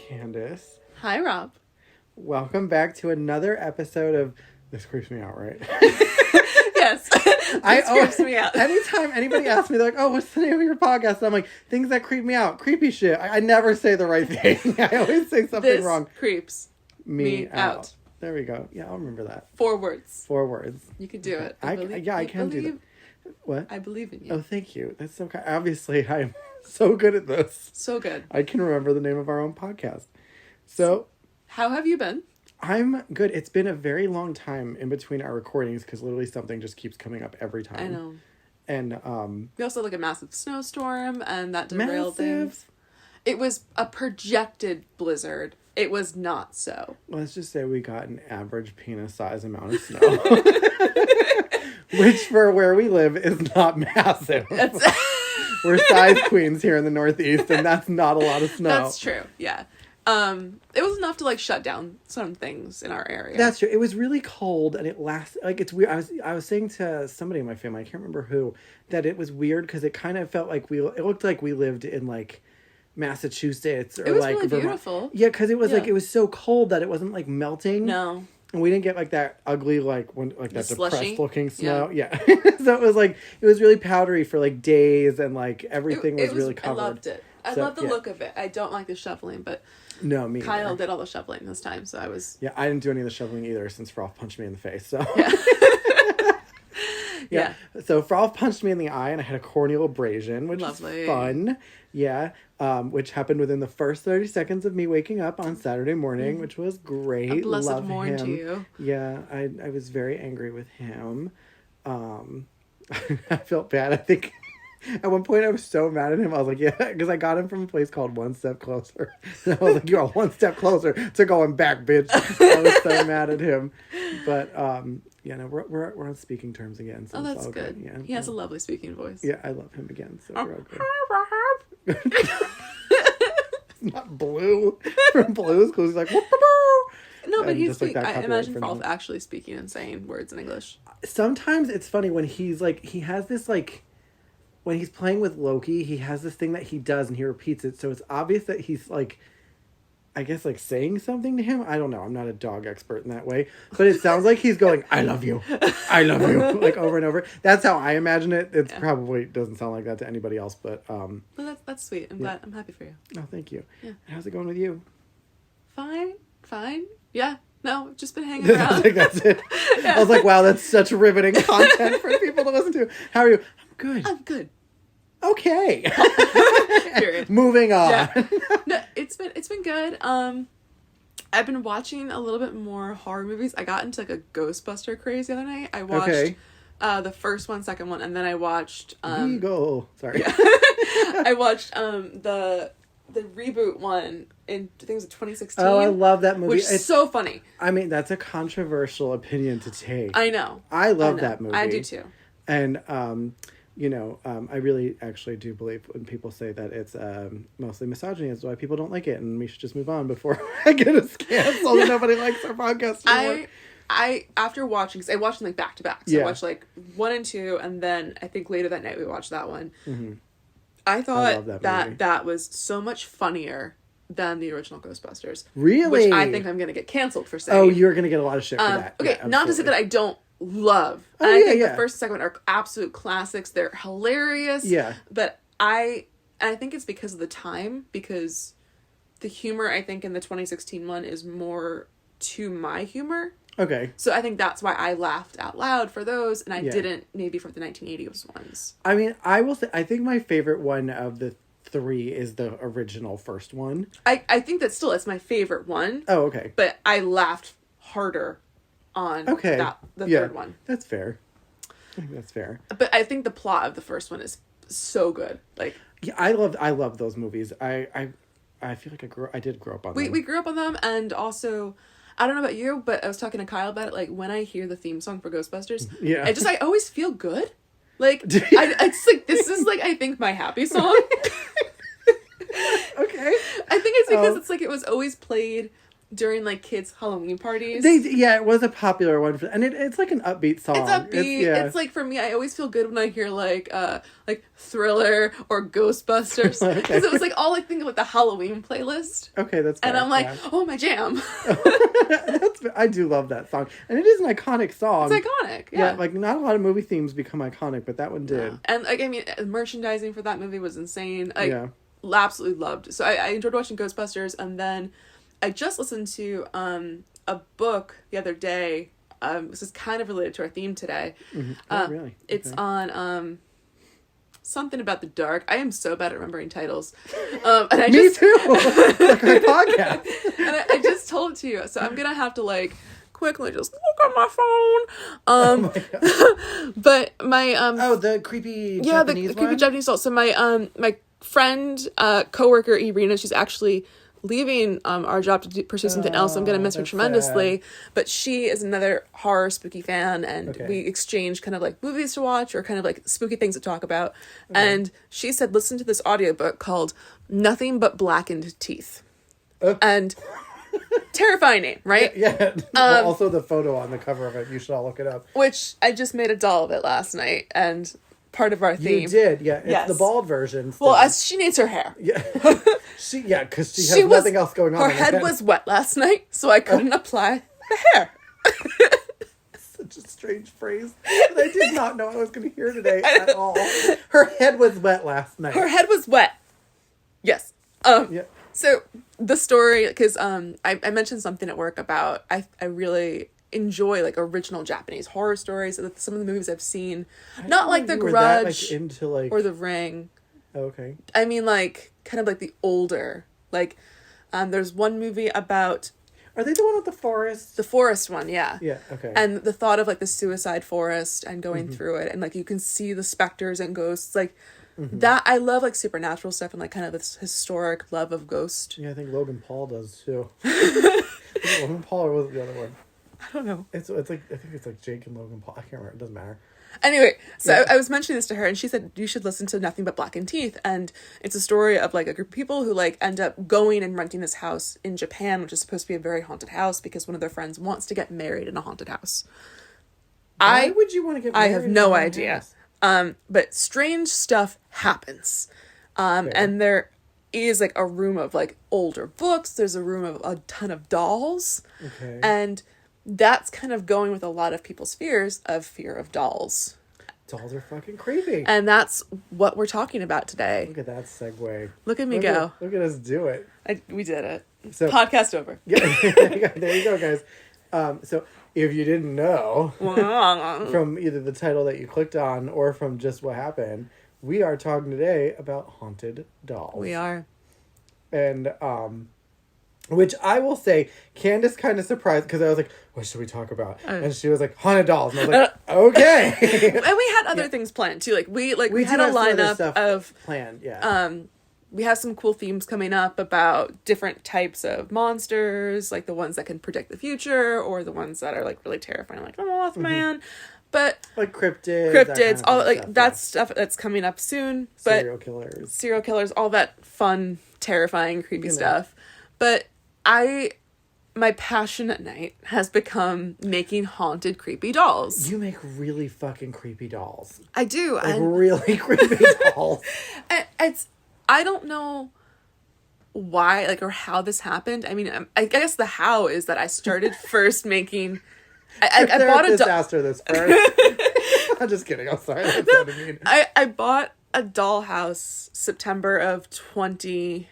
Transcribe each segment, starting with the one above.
Candace. Hi, Rob. Welcome back to another episode of... This creeps me out, right? Yes. This creeps me out. Anytime anybody asks me, they're like, oh, what's the name of your podcast? And I'm like, things that creep me out. Creepy shit. I never say the right thing. I always say something wrong. This creeps me out. There we go. Yeah, I'll remember that. 4 words. 4 words. You can do it. I can do that. What? I believe in you. Oh, thank you. That's so kind. Obviously, I'm so good at this. So good. I can remember the name of our own podcast. So... How have you been? I'm good. It's been a very long time in between our recordings because literally something just keeps coming up every time. I know. And we also had like a massive snowstorm and that derailed things. It was a projected blizzard. It was not so. Let's just say we got an average penis size amount of snow. Which for where we live is not massive. We're size queens here in the Northeast and that's not a lot of snow. That's true. Yeah. It was enough to like shut down some things in our area. That's true. It was really cold and it lasted, like, it's weird. I was saying to somebody in my family, I can't remember who, that it was weird because it kind of felt like it looked like we lived in like Massachusetts or it was like really Vermont. Beautiful. Yeah, because it was like, it was so cold that it wasn't like melting. No. And we didn't get like that ugly, like that depressed looking snow. Yeah. So it was like, it was really powdery for like days and like everything was really covered. I loved it. I love the look of it. I don't like the shoveling, but no, me Kyle either. did all the shoveling this time, so I was... Yeah, I didn't do any of the shoveling either since Frolf punched me in the face, so... Yeah. Yeah. So Frolf punched me in the eye and I had a corneal abrasion, which is fun. Yeah. Which happened within the first 30 seconds of me waking up on Saturday morning, which was great. A blessed Love morn him. to you. Yeah, I was very angry with him. I felt bad. I think... At one point, I was so mad at him. I was like, yeah, because I got him from a place called One Step Closer. And I was like, you're one step closer to going back, bitch. I was so mad at him. But, yeah, no, we're on speaking terms again. So that's good. Yeah, he has a lovely speaking voice. Yeah, I love him again. So we're all good. It's not Blue from Blues because he's like, no, but he's like I imagine Frolf actually speaking and saying words in English. Sometimes it's funny when he's like, he has this like, when he's playing with Loki, he has this thing that he does and he repeats it. So it's obvious that he's like, I guess like saying something to him. I don't know. I'm not a dog expert in that way, but it sounds like he's going, I love you. I love you. Like over and over. That's how I imagine it. It probably doesn't sound like that to anybody else, but, well, that's sweet. I'm glad. I'm happy for you. Oh, thank you. Yeah. How's it going with you? Fine. Yeah. No, just been hanging around. That's it. Yeah. I was like, wow, that's such riveting content for people to listen to. How are you? I'm good. Okay. Moving on. Yeah. No, it's been good. I've been watching a little bit more horror movies. I got into like a Ghostbuster craze the other night. I watched the first one, second one, and then I watched Eagle. Sorry. Yeah. I watched the reboot one in I think it was 2016. Oh, I love that movie. Which is so funny. I mean, that's a controversial opinion to take. I know. I love that movie. I do too. And you know, I really actually do believe when people say that it's mostly misogyny is why people don't like it, and we should just move on before I get us canceled and nobody likes our podcast anymore. I after watching, because I watched them like back to back, so I watched like 1 and 2, and then I think later that night we watched that one. Mm-hmm. I thought that was so much funnier than the original Ghostbusters. Really? Which I think I'm gonna get canceled for saying. Oh, you're gonna get a lot of shit for that. Okay, not to say that I don't love. Oh, and I think the first and second one are absolute classics. They're hilarious. Yeah. But I think it's because of the time, because the humor I think in the 2016 one is more to my humor. Okay. So I think that's why I laughed out loud for those, and I didn't maybe for the 1980s ones. I mean, I will say, I think my favorite one of the 3 is the original first one. I think that still is my favorite one. Oh, okay. But I laughed harder on the third one. That's fair. I think that's fair. But I think the plot of the first one is so good. Like, yeah, I love those movies. I feel like I did grow up on them. We grew up on them, and also, I don't know about you, but I was talking to Kyle about it. Like, when I hear the theme song for Ghostbusters, I always feel good. Like, it's like, this is like, I think my happy song. Okay. I think it's because it's like, it was always played during like kids' Halloween parties. It was a popular one, and it's like an upbeat song. It's upbeat. It's like, for me, I always feel good when I hear like Thriller or Ghostbusters, because it was like all I think of like the Halloween playlist. Okay, that's fair. And I'm like, oh, my jam. I do love that song, and it is an iconic song. It's iconic. Yeah, like not a lot of movie themes become iconic, but that one did. Yeah. And like, I mean, merchandising for that movie was insane. Absolutely loved. So I enjoyed watching Ghostbusters, and then I just listened to a book the other day. This is kind of related to our theme today. Mm-hmm. Oh, really? Okay. It's on something about the dark. I am so bad at remembering titles. And I Me too. Like our podcast. And I just told it to you, so I'm gonna have to like quickly just look at my phone. Oh my God. But my the creepy Japanese the creepy Japanese doll. So my friend, coworker Irina, she's actually leaving our job to pursue something else. I'm gonna miss her tremendously. Sad. But she is another horror spooky fan, and we exchange kind of like movies to watch or kind of like spooky things to talk about. And she said, listen to this audiobook called Nothing But Blackened Teeth. And terrifying name, right? Yeah. Well, also the photo on the cover of it, you should all look it up. Which I just made a doll of it last night, and part of our theme. You did, yeah. It's the bald version. Still. Well, as she needs her hair. Yeah. Because she has nothing else going on. Her head was wet last night, so I couldn't apply the hair. Such a strange phrase that I did not know I was going to hear today at all. Her head was wet last night. Her head was wet. Yes. So the story, because I mentioned something at work about I really enjoy like original Japanese horror stories. Some of the movies I've seen, not like The Grudge or The Ring. Okay. I mean, like kind of like the older, like there's one movie about. Are they the one with the forest? The forest one, yeah. Yeah, okay. And the thought of like the suicide forest and going through it, and like you can see the specters and ghosts, like that. I love like supernatural stuff and like kind of this historic love of ghost. Yeah, I think Logan Paul does too. Logan Paul, or was it the other one? I don't know. It's like I think it's like Jake and Logan Paul. I can't remember. It doesn't matter. Anyway, so I was mentioning this to her, and she said you should listen to Nothing But Blackened Teeth, and it's a story of like a group of people who like end up going and renting this house in Japan, which is supposed to be a very haunted house because one of their friends wants to get married in a haunted house. Why would you want to get married? I have no idea. But strange stuff happens, and there is like a room of like older books. There's a room of a ton of dolls, and that's kind of going with a lot of people's fear of dolls. Dolls are fucking creepy. And that's what we're talking about today. Look at that segue. Look at me go. Look at us do it. We did it. So, podcast over. Yeah, there you go, guys. So if you didn't know from either the title that you clicked on or from just what happened, we are talking today about haunted dolls. We are. And which I will say, Candace kind of surprised because I was like, "What should we talk about?" And she was like, "Haunted dolls," and I was like, "Okay." And we had other things planned too. Like we had a lineup of planned. Yeah. We have some cool themes coming up about different types of monsters, like the ones that can predict the future, or the ones that are like really terrifying, like the Mothman. But like cryptids, that all like stuff, that's stuff that's coming up soon. But serial killers, all that fun, terrifying, creepy stuff. But my passion at night has become making haunted, creepy dolls. You make really fucking creepy dolls. I do. Like really creepy dolls. I don't know why, like, or how this happened. I mean, I guess the how is that I started first making. I bought a doll. Asked her this first. I'm just kidding. I'm sorry. That's what I mean. I bought a dollhouse September of 2020.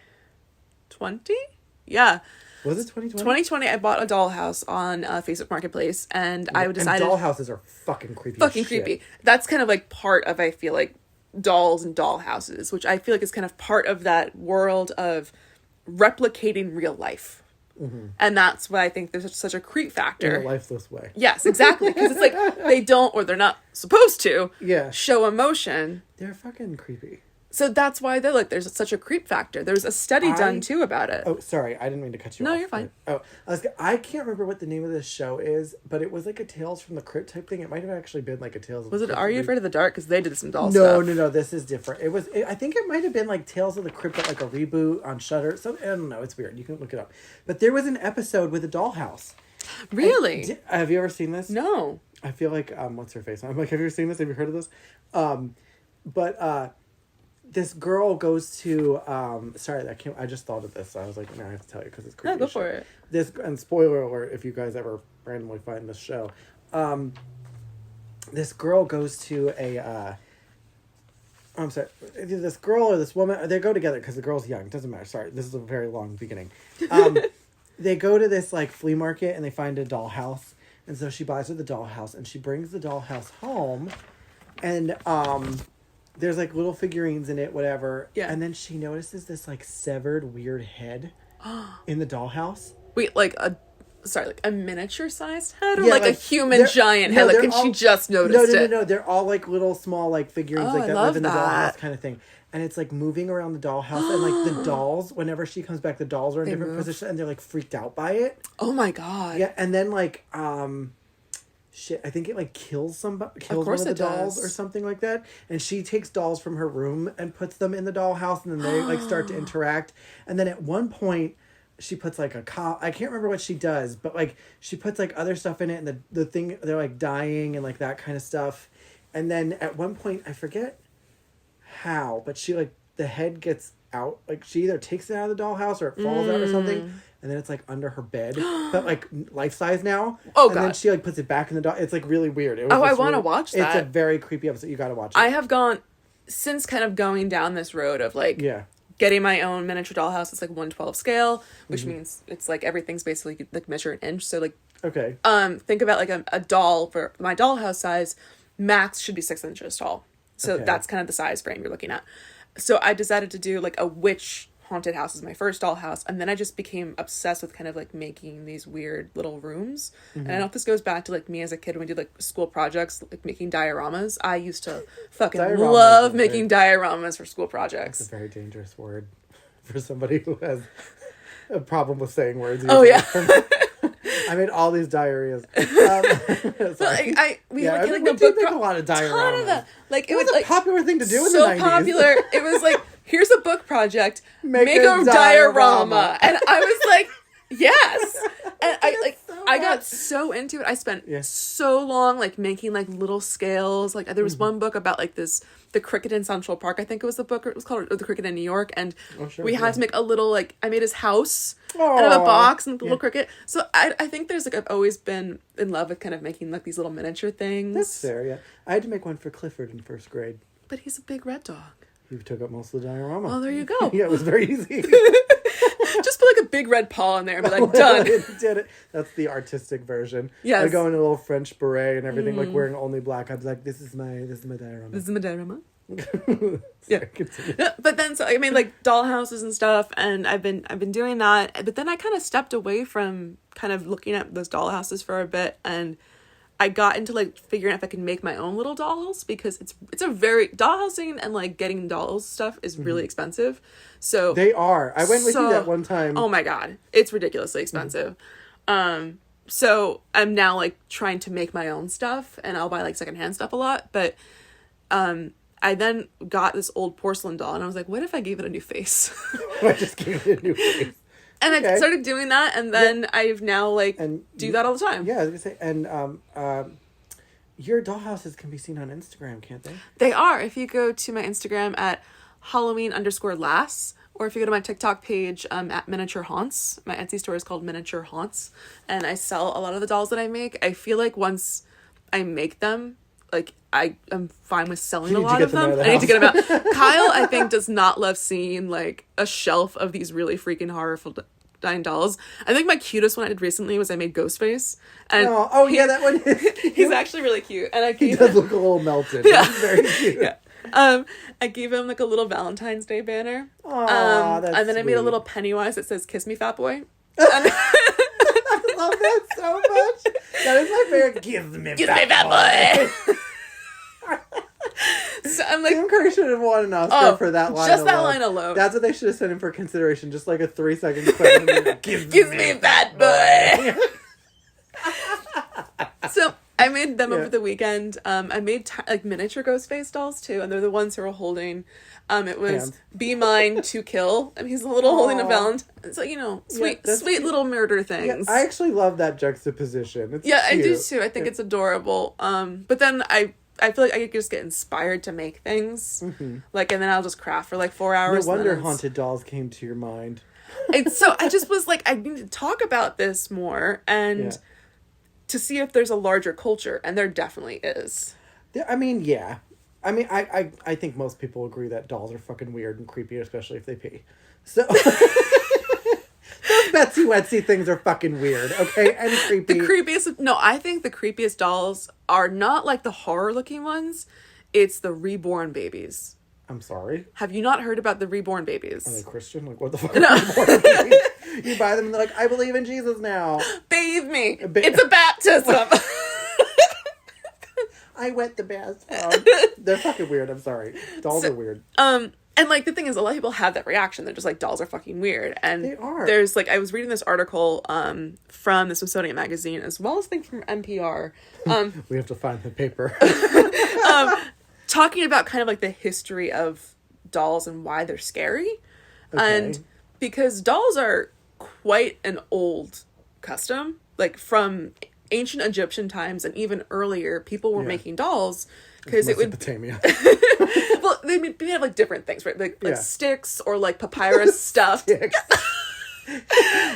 Yeah. Was it 2020? 2020, I bought a dollhouse on Facebook Marketplace, and I decided... And dollhouses are fucking creepy. Fucking creepy. That's kind of like part of, I feel like, dolls and dollhouses, which I feel like is kind of part of that world of replicating real life. Mm-hmm. And that's why I think there's such a creep factor. In a lifeless way. Yes, exactly. Because it's like they don't, or they're not supposed to, show emotion. They're fucking creepy. So that's why there's such a creep factor. There's a study done too about it. Oh, sorry, I didn't mean to cut you off. No, you're fine. I can't remember what the name of this show is, but it was like a Tales from the Crypt type thing. It might have actually been like a Tales of the Crypt. Are You Afraid of the Dark? Because they did some doll stuff. No, this is different. I think it might have been like Tales of the Crypt, but like a reboot on Shudder. So I don't know, it's weird. You can look it up. But there was an episode with a dollhouse. Really? Have you ever seen this? No. I feel like what's her face? I'm like, have you ever seen this? Have you heard of this? This girl goes to sorry, I just thought of this, so I was like, no, I have to tell you because it's creepy. No, go for it. This, and spoiler alert if you guys ever randomly find this show. This girl goes to I'm sorry, either this girl or this woman, they go together because the girl's young. It doesn't matter. Sorry, this is a very long beginning. They go to this like flea market and they find a dollhouse, and so she buys her the dollhouse and she brings the dollhouse home, and there's like little figurines in it, whatever. Yeah. And then she notices this like severed weird head in the dollhouse. Wait, like a miniature sized head, or like a human giant head? Like, she just noticed it? No. They're all like little small like figurines that live in the dollhouse kind of thing. And it's like moving around the dollhouse, and like the dolls, whenever she comes back, the dolls are in different positions, and they're like freaked out by it. Oh my god. Yeah, and then like shit, I think it like kills one of the dolls or something like that. And she takes dolls from her room and puts them in the dollhouse, and then they like start to interact. And then at one point, she puts like I can't remember what she does, but like she puts like other stuff in it, and the thing, they're like dying and like that kind of stuff. And then at one point, I forget how, but she like the head gets out, like she either takes it out of the dollhouse or it falls out or something. And then it's like under her bed, but like life size now. Oh, and God. then she like puts it back in the doll. It's like really weird. I want to watch that. It's a very creepy episode. You got to watch it. I have gone since kind of going down this road of like getting my own miniature dollhouse. It's like 1/12 scale, which means it's like everything's basically like measured an inch. So like think about like a doll for my dollhouse size. Max should be 6 inches tall. So that's kind of the size frame you're looking at. So I decided to do like a witch haunted house as my first dollhouse, and then I just became obsessed with kind of like making these weird little rooms. And I don't know if this goes back to like me as a kid when we did like school projects, like making dioramas. I used to fucking love making dioramas for school projects. That's a very dangerous word for somebody who has a problem with saying words. Oh yeah. I made all these diarrheas. We did make a lot of dioramas. Like it was a popular thing to do in the 90s. So popular. It was like, here's a book project. Make a diorama. And I was like, yes. And I got so into it. I spent so long like making like little scales. Like there was one book about like the cricket in Central Park. I think it was the book. It was called The Cricket in New York. And we had to make a little like, I made his house out of a box and the little cricket. So I think there's like, I've always been in love with kind of making like these little miniature things. That's fair, yeah. I had to make one for Clifford in first grade. But he's a big red dog. You took up most of the diorama. Oh, there you go. Yeah, it was very easy. Just put like a big red paw in there and be like, done. Did it. That's the artistic version. Yes. I go in a little French beret and everything, like wearing only black. I was like, this is my diorama. This is my diorama. Yeah. But then, so I made like dollhouses and stuff, and I've been doing that. But then I kind of stepped away from kind of looking at those dollhouses for a bit, and I got into like figuring out if I could make my own little dollhouse, because it's a very dollhousing and like getting dolls stuff is really expensive. So they are. I went with you that one time. Oh my god, it's ridiculously expensive. So I'm now like trying to make my own stuff, and I'll buy like secondhand stuff a lot. But I then got this old porcelain doll, and I was like, what if I gave it a new face? I just gave it a new face. And I started doing that, and then I've now do that all the time. Yeah, I was gonna say, and your dollhouses can be seen on Instagram, can't they? They are. If you go to my Instagram at Halloween_lass, or if you go to my TikTok page at Miniature Haunts, my Etsy store is called Miniature Haunts, and I sell a lot of the dolls that I make. I feel like once I make them, like I am fine with selling a lot of them. I need to get them out. Kyle, I think, does not love seeing like a shelf of these really freaking horrible dying dolls. I think my cutest one I did recently was I made Ghostface. And that one is cute. He's actually really cute. And he does look a little melted. Yeah. He's very cute. Yeah. I gave him like a little Valentine's Day banner. Aww, that's and then sweet. I made a little Pennywise that says "Kiss me, fat boy." I love that so much. That is my favorite. Kiss me, fat boy. So I'm like, Tim Curry should have won an Oscar for that line. Just that line alone. That's what they should have sent him for consideration. Just like a 3-second clip. Give me that boy. So I made them over the weekend. I made like miniature Ghostface dolls too, and they're the ones who are holding. It was Hands. Be Mine to Kill, and he's a little holding a Valentine. So sweet cute. little murder things. Yeah, I actually love that juxtaposition. It's cute. I do too. I think it's adorable. But then I feel like I could just get inspired to make things, like, and then I'll just craft for like 4 hours. No wonder haunted dolls came to your mind. And so I just was like, I need to talk about this more and to see if there's a larger culture, and there definitely is. I mean, yeah. I mean, I think most people agree that dolls are fucking weird and creepy, especially if they pee. So those Betsy Wetsy things are fucking weird, okay? And creepy. I think the creepiest dolls are not like the horror looking ones. It's the reborn babies. I'm sorry? Have you not heard about the reborn babies? Are they Christian? Like, what the fuck are reborn babies? You buy them and they're like, I believe in Jesus now. Bathe me. It's a baptism. I wet the bathtub. They're fucking weird. I'm sorry. Dolls are weird. And like the thing is, a lot of people have that reaction. They're just like, dolls are fucking weird. And they are. There's like, I was reading this article from the Smithsonian Magazine, as well as I think from NPR. We have to find the paper. Talking about kind of like the history of dolls and why they're scary. Okay. And because dolls are quite an old custom, like from ancient Egyptian times and even earlier, people were making dolls because it would Mesopotamia. Well, they have like different things, right? Like sticks or like papyrus stuff. This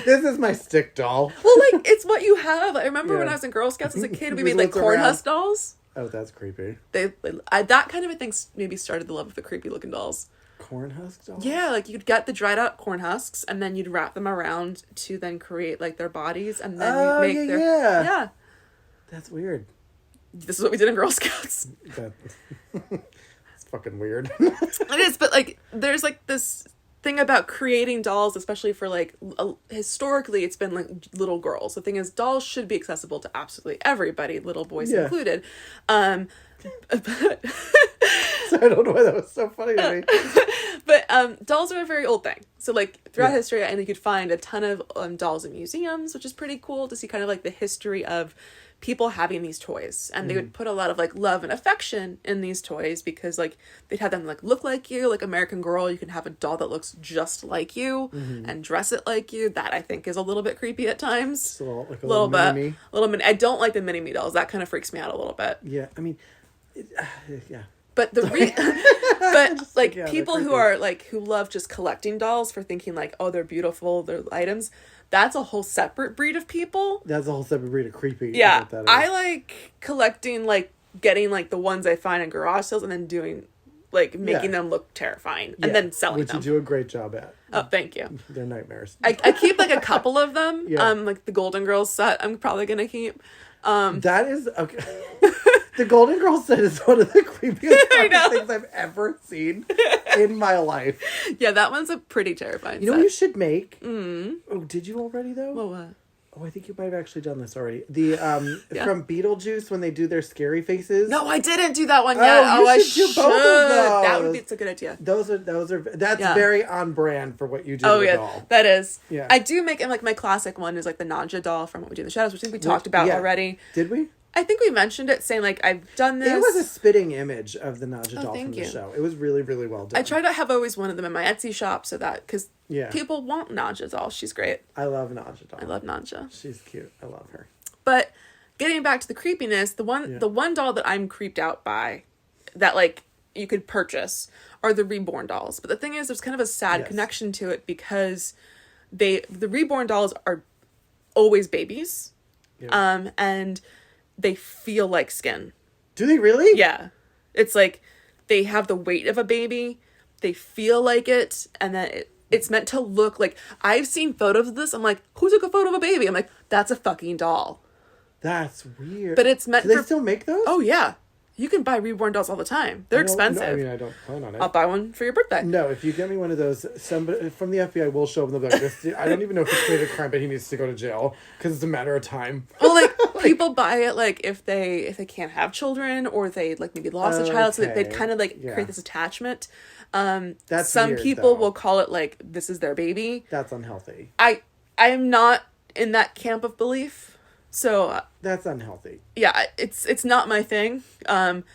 is my stick doll. Well, like it's what you have. I remember when I was in Girl Scouts as a kid, we made like corn husk dolls. Oh, that's creepy. That kind of a thing maybe started the love of the creepy looking dolls. Corn husk dolls? Yeah, like you'd get the dried out corn husks and then you'd wrap them around to then create like their bodies and then you'd make Yeah. That's weird. This is what we did in Girl Scouts. It's fucking weird. It is, but like there's like this thing about creating dolls, especially for like historically it's been like little girls. The thing is, dolls should be accessible to absolutely everybody, little boys included. But So I don't know why that was so funny to me. But dolls are a very old thing. So like throughout history, and you could find a ton of dolls in museums, which is pretty cool to see kind of like the history of people having these toys. And they would put a lot of like love and affection in these toys because like they'd have them like look like you, like American Girl. You can have a doll that looks just like you and dress it like you. That I think is a little bit creepy at times. So, like a little bit. I don't like the mini-me dolls. That kind of freaks me out a little bit. Yeah, I mean, But people who are like who love just collecting dolls for thinking like, oh, they're beautiful, they're items. That's a whole separate breed of people. That's a whole separate breed of creepy. Yeah, I like collecting, like getting like the ones I find in garage sales and then doing like making them look terrifying and then selling them. Which you do a great job at. Oh, thank you. They're nightmares. I keep like a couple of them. Like the Golden Girls set. I'm probably gonna keep. That is okay. The Golden Girls set is one of the creepiest things I've ever seen in my life. Yeah, that one's a pretty terrifying. You know what you should make? Oh, did you already though? Well, what? Oh, I think you might have actually done this already. The from Beetlejuice when they do their scary faces. No, I didn't do that one yet. I should do both of those. That would be it's a good idea. That's very on brand for what you do. Doll. That is. Yeah, I do make, and like my classic one is like the Naja doll from What We Do in the Shadows, which I think we talked about already. Did we? I think we mentioned it, saying like I've done this. It was a spitting image of the Naja doll from the show. It was really, really well done. I try to have always one of them in my Etsy shop so that because people want Naja doll. She's great. I love Naja doll. I love Naja. She's cute. I love her. But getting back to the creepiness, the one doll that I'm creeped out by, that like you could purchase, are the reborn dolls. But the thing is, there's kind of a sad connection to it because the reborn dolls are always babies, and they feel like skin. Do they really? Yeah. It's like they have the weight of a baby. They feel like it. And then it's meant to look like... I've seen photos of this. I'm like, who took a photo of a baby? I'm like, that's a fucking doll. That's weird. But it's meant Do they still make those? Oh, yeah. You can buy reborn dolls all the time. They're expensive. No, I mean, I don't plan on it. I'll buy one for your birthday. No, if you get me one of those, somebody from the FBI will show up and they'll be like, this, I don't even know if he committed a crime, but he needs to go to jail because it's a matter of time. Well, like, people buy it, like, if they can't have children or they, like, maybe lost a child, so they'd kind of, like, create this attachment. That's some weird, people though. will call it, like, this is their baby. That's unhealthy. I am not in that camp of belief. So that's unhealthy. Yeah, it's not my thing. Shouldn't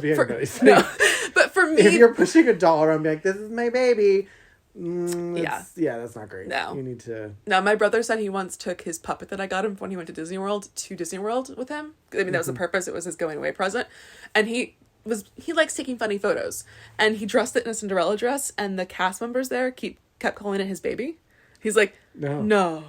be anybody's thing. No, but for me, if you're pushing a doll around, be like, "This is my baby." That's not great. No, you need to. No, my brother said he once took his puppet that I got him when he went to Disney World with him. I mean, that was the purpose. It was his going away present, and he likes taking funny photos, and he dressed it in a Cinderella dress, and the cast members there kept calling it his baby. He's like, no.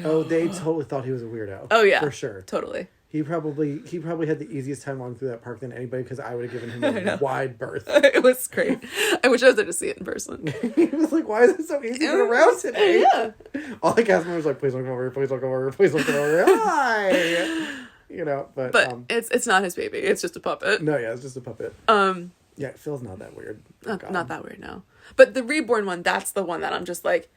Oh, they totally thought he was a weirdo. Oh yeah, for sure, totally. He probably had the easiest time walking through that park than anybody because I would have given him a wide berth. It was great. I wish I was there to see it in person. He was like, "Why is it so easy to get around today?" Yeah. All the cast members were like, "Please don't come over here. Please don't come over here. Please don't come over here." Hi. But it's not his baby. It's just a puppet. No, yeah, it's just a puppet. Yeah, it feels not that weird. Not that weird, no. But the reborn one, that's the one that I'm just like,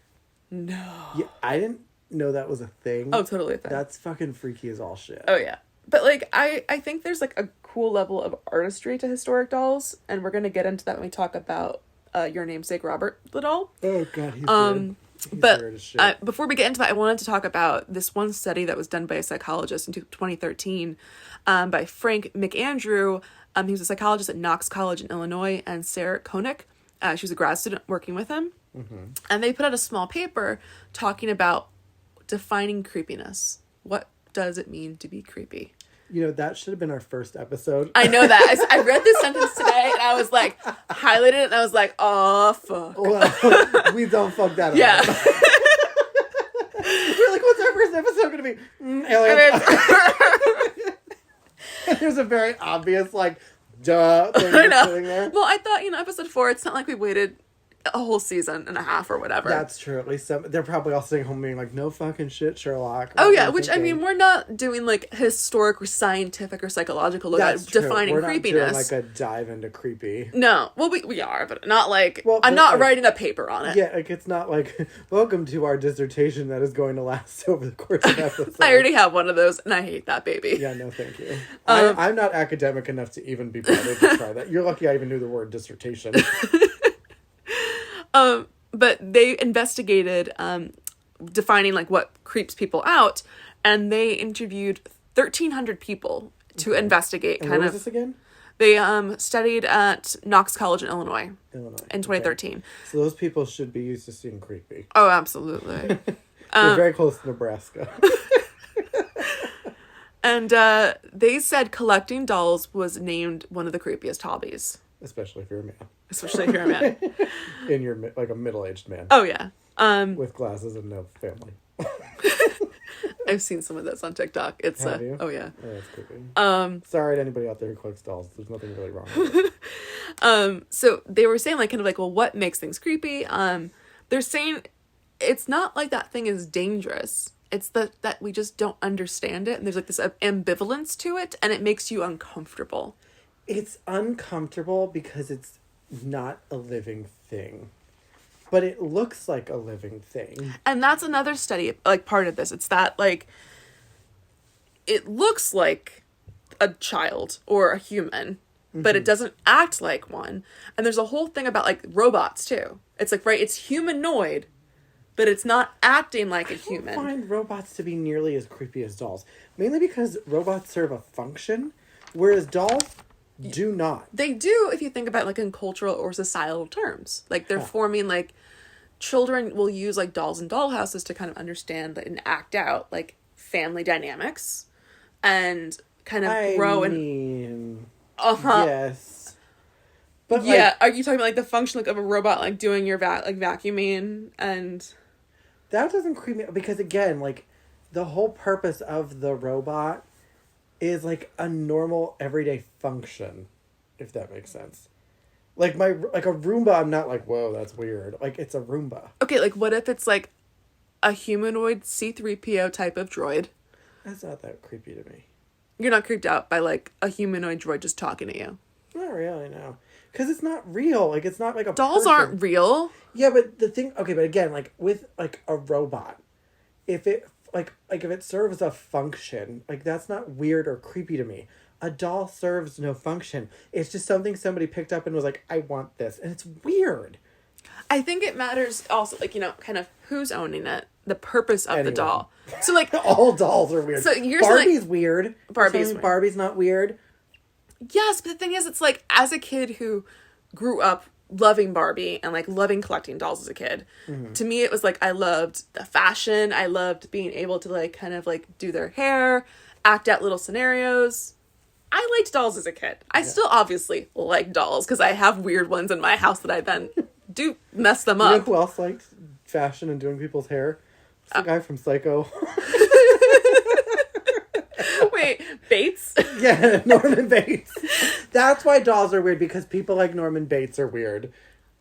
no. Yeah, I didn't know that was a thing. Oh, totally a thing. That's fucking freaky as all shit. Oh yeah. But like I think there's like a cool level of artistry to historic dolls, and we're gonna get into that when we talk about your namesake Robert the doll. Oh god, he's weird. But before we get into that, I wanted to talk about this one study that was done by a psychologist in 2013 by Frank McAndrew. He was a psychologist at Knox College in Illinois, and Sarah Koenig. She was a grad student working with him. Mm-hmm. And they put out a small paper talking about defining creepiness. What does it mean to be creepy? That should have been our first episode. I know that. I read this sentence today, and I was like, highlighted it, and I was like, oh, fuck. Well, we don't fuck that up. Yeah. We're like, what's our first episode going to be? Aliens. And there's a very obvious, like, duh thing sitting there. Well, I thought, episode 4, it's not like we waited a whole season and a half or whatever. That's true. At least they're probably all sitting home being like, no fucking shit, Sherlock. Oh yeah, which I mean, we're not doing like historic or scientific or psychological look at defining creepiness. We're not doing like a dive into creepy. No, well we are, but not like I'm not writing a paper on it. Yeah, like it's not like welcome to our dissertation that is going to last over the course of episodes. I already have one of those, and I hate that baby. Yeah, no, thank you. I'm not academic enough to even be bothered to try that. You're lucky I even knew the word dissertation. But they investigated defining like what creeps people out, and they interviewed 1,300 people to investigate. And where was this again? They studied at Knox College in Illinois in 2013. Okay. So those people should be used to seeing creepy. Oh, absolutely. They're very close to Nebraska. And they said collecting dolls was named one of the creepiest hobbies. Especially if you're a man. Especially if you're a man. And you're like a middle-aged man. Oh, yeah. With glasses and no family. I've seen some of those on TikTok. It's Have you? Oh, yeah. Oh, that's creepy. Sorry to anybody out there who collects dolls. There's nothing really wrong with it. So they were saying, like, kind of like, well, what makes things creepy? They're saying it's not like that thing is dangerous. It's that we just don't understand it. And there's like this ambivalence to it, and it makes you uncomfortable. It's uncomfortable because it's not a living thing. But it looks like a living thing. And that's another study, like, part of this. It's that, like, it looks like a child or a human, but it doesn't act like one. And there's a whole thing about, like, robots, too. It's like, right, it's humanoid, but it's not acting like a human. I find robots to be nearly as creepy as dolls. Mainly because robots serve a function, whereas dolls do not. They do, if you think about, like, in cultural or societal terms. Like, they're forming, like, children will use, like, dolls and dollhouses to kind of understand and act out, like, family dynamics and kind of grow and... Yes. But, yeah, like, are you talking about, like, the function, like, of a robot, like, doing your vacuuming and... That doesn't creep me out because, again, like, the whole purpose of the robot is, like, a normal, everyday function, if that makes sense. Like, a Roomba, I'm not like, whoa, that's weird. Like, it's a Roomba. Okay, like, what if it's, like, a humanoid C-3PO type of droid? That's not that creepy to me. You're not creeped out by, like, a humanoid droid just talking to you. Not really, no. Because it's not real. Like, it's not like a Dolls person. aren't real. Yeah, but the thing... Okay, but again, like, with, like, a robot, if it, like if it serves a function, like, that's not weird or creepy to me. A doll serves no function. It's just something somebody picked up and was like, I want this. And it's weird. I think it matters also, like, you know, kind of who's owning it. The purpose of the doll. So, like... All dolls are weird. So you're Barbie's like, weird. Barbie's weird. Barbie's not weird. Yes, but the thing is, it's like, as a kid who grew up loving Barbie and, like, loving collecting dolls as a kid, to me, it was like, I loved the fashion. I loved being able to, like, kind of, like, do their hair, act out little scenarios. I liked dolls as a kid. I still obviously like dolls because I have weird ones in my house that I then do mess them up. You know who else liked fashion and doing people's hair? It's the guy from Psycho. Wait, Bates? Yeah, Norman Bates. That's why dolls are weird, because people like Norman Bates are weird.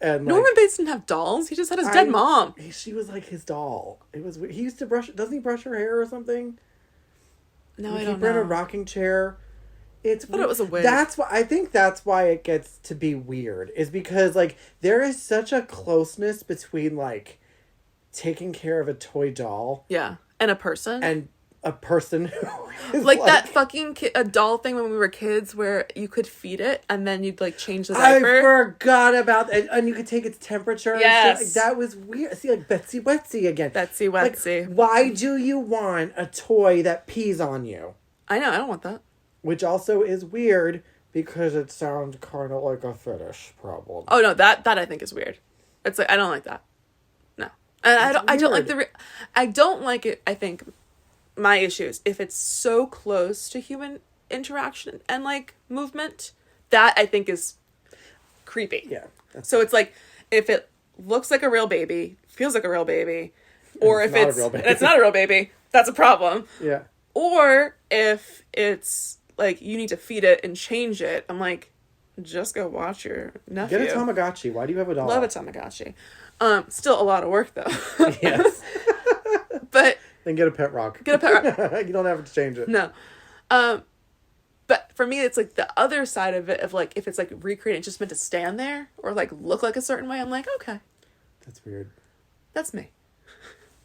And like, Norman Bates didn't have dolls. He just had his dead mom. She was like his doll. It was weird. He used to brush... Doesn't he brush her hair or something? No, like, I don't know. Keep her in a rocking chair. It's I thought it was a wig. I think that's why it gets to be weird, is because, like, there is such a closeness between, like, taking care of a toy doll. Yeah. And a person. And a person who is like that fucking a doll thing when we were kids where you could feed it and then you'd, like, change the diaper. I forgot about that. And you could take its temperature. Yes. And stuff. That was weird. See, like, Betsy Wetsy again. Betsy Wetsy. Like, why do you want a toy that pees on you? I know. I don't want that. Which also is weird because it sounds kind of like a fetish problem. Oh, no. That I think is weird. It's like, I don't like that. No. And I don't like I don't like it, I think... My issue is if it's so close to human interaction and, like, movement, that I think is creepy. Yeah. So it's like, if it looks like a real baby, feels like a real baby, or if it's not a real baby, that's a problem. Yeah. Or if it's like you need to feed it and change it, I'm like, just go watch your nephew. Get a Tamagotchi. Why do you have a doll? Love a Tamagotchi. Still a lot of work though. Yes. But then get a pet rock. Get a pet rock. You don't have to change it. No. But for me, it's like the other side of it, of like, if it's like recreating, it's just meant to stand there or like look like a certain way. I'm like, okay. That's weird. That's me.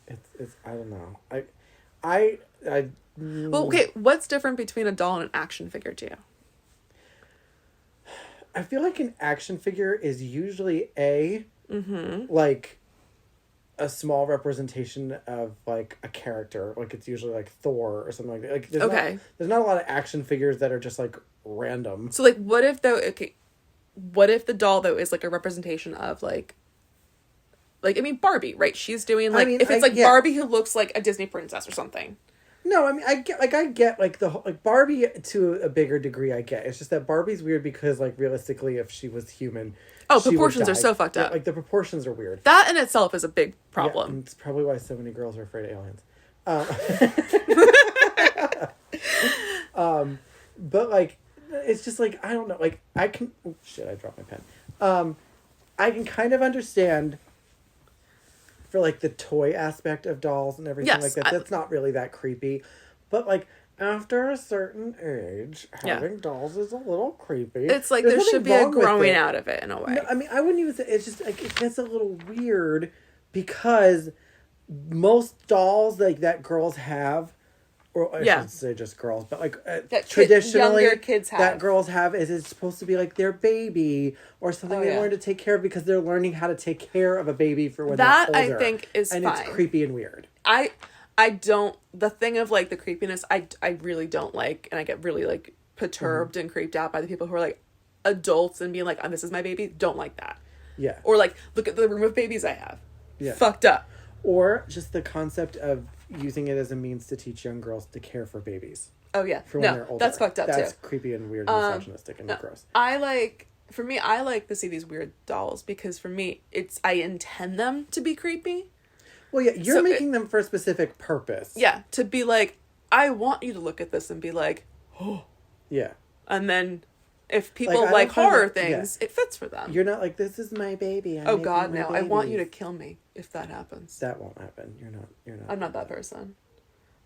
It's I don't know. Well, okay, what's different between a doll and an action figure to you? I feel like an action figure is usually like a small representation of like a character. Like it's usually like Thor or something like that. Like there's not a lot of action figures that are just like random. So like what if the doll though is like a representation of like I mean Barbie, right? She's doing like if it's Barbie who looks like a Disney princess or something. No, I mean I get like the like Barbie to a bigger degree. I get it's just that Barbie's weird because like realistically, if she was human, proportions are so fucked up. Like the proportions are weird. That in itself is a big problem. Yeah, it's probably why so many girls are afraid of aliens. But like it's just like I don't know. Like I can. Oh, shit! I dropped my pen. I can kind of understand. For like the toy aspect of dolls and everything like that, that's not really that creepy. But like after a certain age, having dolls is a little creepy. It's like there should be a growing out of it in a way. No, I mean, I wouldn't even say it's just like it gets a little weird because most dolls like that girls have, or I shouldn't say just girls, but like traditionally younger kids have. That girls have is it's supposed to be like their baby or something they learn to take care of because they're learning how to take care of a baby for when they're older. I think is and fine. It's creepy and weird. I don't, the thing of like the creepiness I really don't like, and I get really like perturbed and creeped out by the people who are like adults and being like, oh, this is my baby. Don't like that. Yeah. Or like, look at the room of babies I have. Yeah. Fucked up. Or just the concept of using it as a means to teach young girls to care for babies. Oh yeah. For when they're older. That's fucked up That's too. creepy and weird and misogynistic and gross. I like to see these weird dolls because for me, I intend them to be creepy. Well, yeah, you're making them for a specific purpose. Yeah, to be like, I want you to look at this and be like, oh. Yeah. And then if people like horror things, it fits for them. You're not like, this is my baby. Oh God, no. I want you to kill me if that happens. That won't happen. You're not. I'm not that person.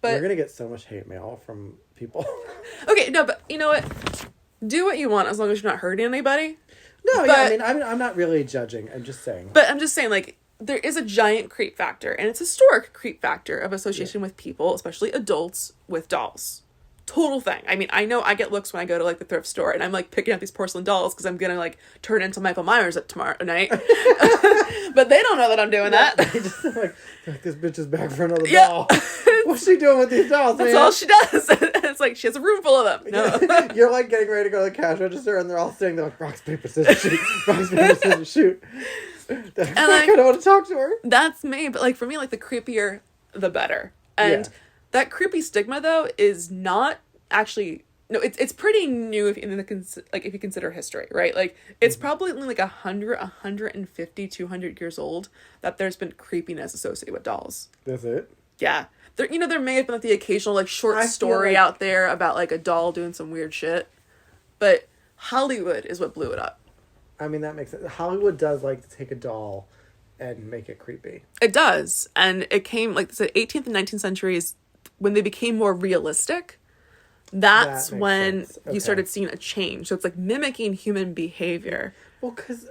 But you're gonna get so much hate mail from people. Okay, no, but you know what? Do what you want as long as you're not hurting anybody. No, but, yeah, I mean, I'm not really judging. I'm just saying. But I'm just saying, like, there is a giant creep factor, and it's a historic creep factor of association with people, especially adults, with dolls. Total thing. I mean, I know I get looks when I go to, like, the thrift store, and I'm, like, picking up these porcelain dolls because I'm gonna, like, turn into Michael Myers tomorrow night. But they don't know that I'm doing that. They just like, this bitch is back for another doll. What's she doing with these dolls, That's man? all she does. It's like she has a room full of them. No. You're, like, getting ready to go to the cash register, and they're all sitting there like, rock, paper, scissors, shoot. Rock, paper, scissors, shoot. And I don't want to talk to her. That's me. But, like, for me, like, the creepier, the better. And that creepy stigma, though, is not actually... No, it's pretty new if you consider history, right? Like, it's probably only like 100, 150, 200 years old that there's been creepiness associated with dolls. That's it? Yeah. There may have been, like, the occasional, like, short story out there about, like, a doll doing some weird shit. But Hollywood is what blew it up. I mean, that makes sense. Hollywood does like to take a doll and make it creepy. It does. And it came, like I said, 18th and 19th centuries, when they became more realistic, that's when you started seeing a change. So it's like mimicking human behavior. Well, because,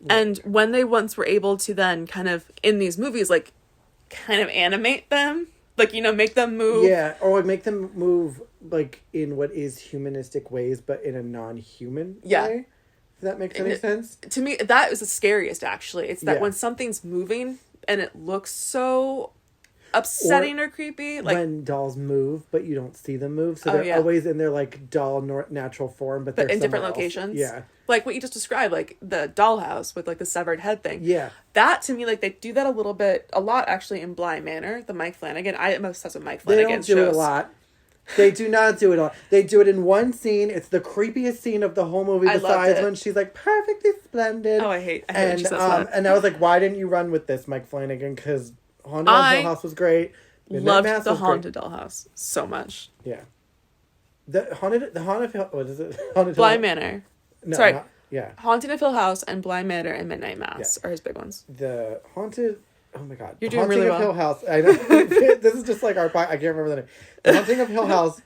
And when they once were able to then kind of, in these movies, like, kind of animate them, like, you know, make them move. Yeah, or like make them move, like, in what is humanistic ways, but in a non-human way. If that makes any sense? To me, that is the scariest, actually. It's that when something's moving and it looks so upsetting or creepy. Like, when dolls move, but you don't see them move. So they're always in their, like, doll natural form, but they're in different else. locations. Yeah. Like what you just described, like the dollhouse with, like, the severed head thing. Yeah. That, to me, like, they do that a lot, actually, in Bly Manor, the Mike Flanagan. I am obsessed with Mike Flanagan. They don't do it a lot. They do not do it all. They do it in one scene. It's the creepiest scene of the whole movie, besides when she's, like, perfectly splendid. Oh, I hate when she says that. And I was like, why didn't you run with this, Mike Flanagan? Because Haunted Dollhouse was great. Loved the Haunted Dollhouse so much. Yeah. The Haunted what is it? Bly Manor. No, Sorry. Yeah. Haunting of Hill House and Bly Manor and Midnight Mass are his big ones. The Haunted... Oh my god. You're doing really well. Haunting of Hill House. I know. This is just like I can't remember the name. The Haunting of Hill House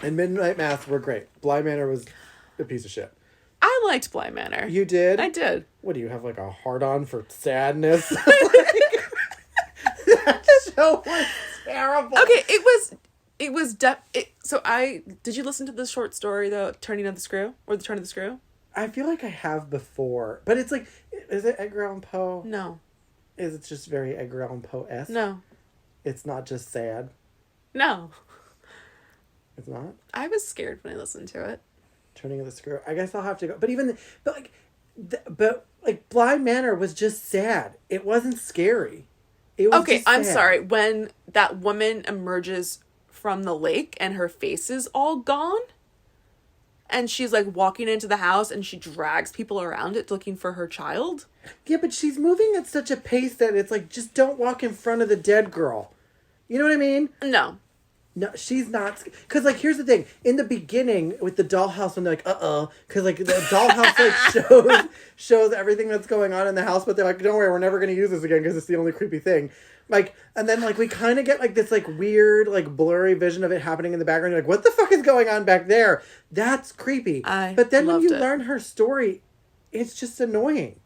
and Midnight Mass were great. Bly Manor was a piece of shit. I liked Bly Manor. You did? I did. What do you have, like, a hard-on for sadness? That show was terrible. Okay, it was so did you listen to the short story, though, Turning of the Screw? Or The Turn of the Screw? I feel like I have before. But it's like, is it Edgar Allan Poe? No. Is it just very Edgar Allan Poe-esque? No. It's not just sad? No. It's not? I was scared when I listened to it. Turning of the Screw. I guess I'll have to go. But Bly Manor was just sad. It wasn't scary. It was okay, I'm sorry. When that woman emerges from the lake and her face is all gone, and she's, like, walking into the house and she drags people around it looking for her child. Yeah, but she's moving at such a pace that it's like, just don't walk in front of the dead girl. You know what I mean? No. No, she's not. Because, like, here's the thing. In the beginning, with the dollhouse, when they're like, because, like, the dollhouse, like, shows everything that's going on in the house, but they're like, don't worry, we're never going to use this again because it's the only creepy thing. Like, and then, like, we kind of get, like, this, like, weird, like, blurry vision of it happening in the background. You're like, what the fuck is going on back there? That's creepy. But then when you learn her story, it's just annoying.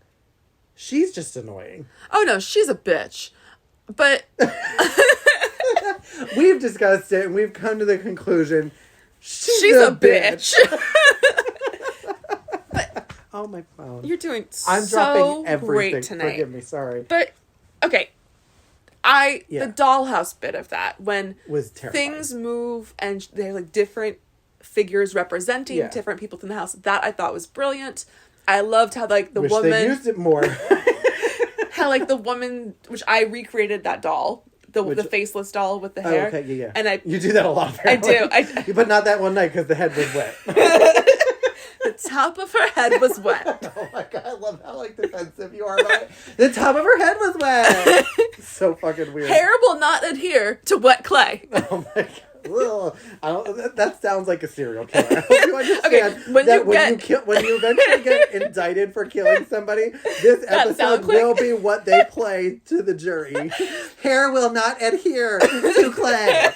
She's just annoying. Oh, no, she's a bitch. But... We've discussed it, and we've come to the conclusion, she's a bitch. But, oh, my phone. You're doing I'm so dropping everything. great tonight. Forgive me, sorry. But, okay. The dollhouse bit of that, when was terrifying. Things move and they're, like, different figures representing different people in the house, that I thought was brilliant. I loved how, like, the woman... they used it more. How, like, the woman, which I recreated that doll, the faceless doll with the hair. Oh, okay, yeah. And you do that a lot, apparently. I do. But not that one night, because the head was wet. The top of her head was wet. Oh my god, I love how, like, defensive you are about it. The top of her head was wet. So fucking weird. Hair will not adhere to wet clay. Oh my god. That sounds like a serial killer. I hope you understand when you eventually get indicted for killing somebody, this episode will be what they play to the jury. Hair will not adhere to clay.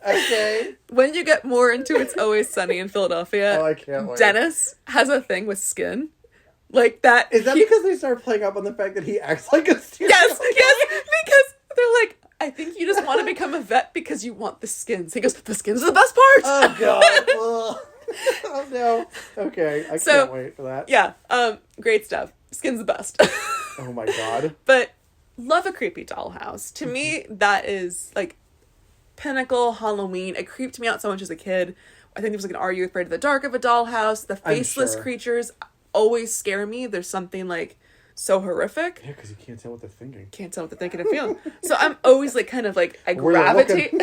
Okay. When you get more into It's Always Sunny in Philadelphia, I can't wait. Dennis has a thing with skin. Like that. Is that because they started playing up on the fact that he acts like a serial killer? Yes, because they're like, I think you just want to become a vet because you want the skins. He goes, the skins are the best part. Oh, God. Oh, no. Okay, I can't wait for that. Yeah, great stuff. Skin's the best. Oh, my God. But love a creepy dollhouse. To me, that is, like, pinnacle Halloween. It creeped me out so much as a kid. I think there was, like, an Are You Afraid of the Dark of a dollhouse. The faceless creatures always scare me. There's something, like, so horrific. Yeah, because you can't tell what they're thinking. Can't tell what they're thinking and feeling. So I'm always, like, kind of, like, I gravitate...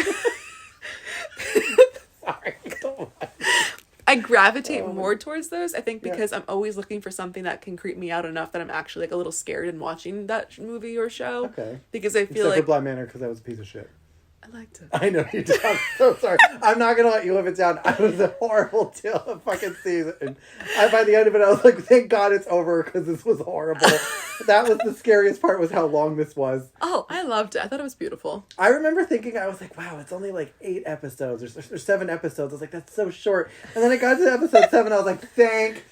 Sorry. I gravitate more towards those, I think, because I'm always looking for something that can creep me out enough that I'm actually, like, a little scared in watching that movie or show. Okay. Because I feel Except for Bly Manor, because that was a piece of shit. I liked it. I know you did. I'm so sorry. I'm not going to let you live it down. I was a horrible till of fucking season. And by the end of it, I was like, thank God it's over because this was horrible. That was the scariest part, was how long this was. Oh, I loved it. I thought it was beautiful. I remember thinking, I was like, wow, it's only like 8 episodes or 7 episodes. I was like, that's so short. And then I got to episode 7. I was like, thank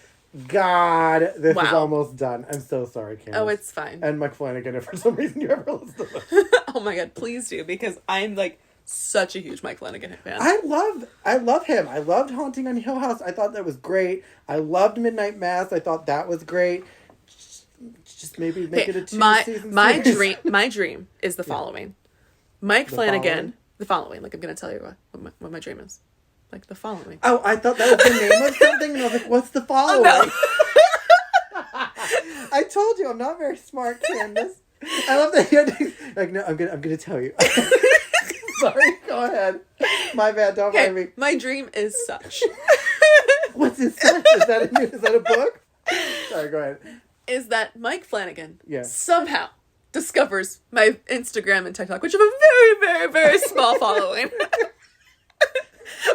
God this is almost done. I'm so sorry, Candace. Oh, it's fine. And Mike Flanagan, if for some reason you ever listen to this. Oh my God, please do, because I'm, like, such a huge Mike Flanagan fan. I love him. I loved Haunting on Hill House. I thought that was great. I loved Midnight Mass. I thought that was great. Just maybe make it a 2-season series. My dream is the following. Mike Flanagan. The following. Like, I'm going to tell you what my dream is. Like, the following. Oh, I thought that was the name of something, and I was like, what's the following? Oh, no. I told you, I'm not very smart, Candace. I love that you're like, no, I'm gonna tell you. Sorry, go ahead. My bad, don't mind me. My dream is such. What's it such? Is that a book? Sorry, go ahead. Is that Mike Flanagan somehow discovers my Instagram and TikTok, which have a very, very, very small following.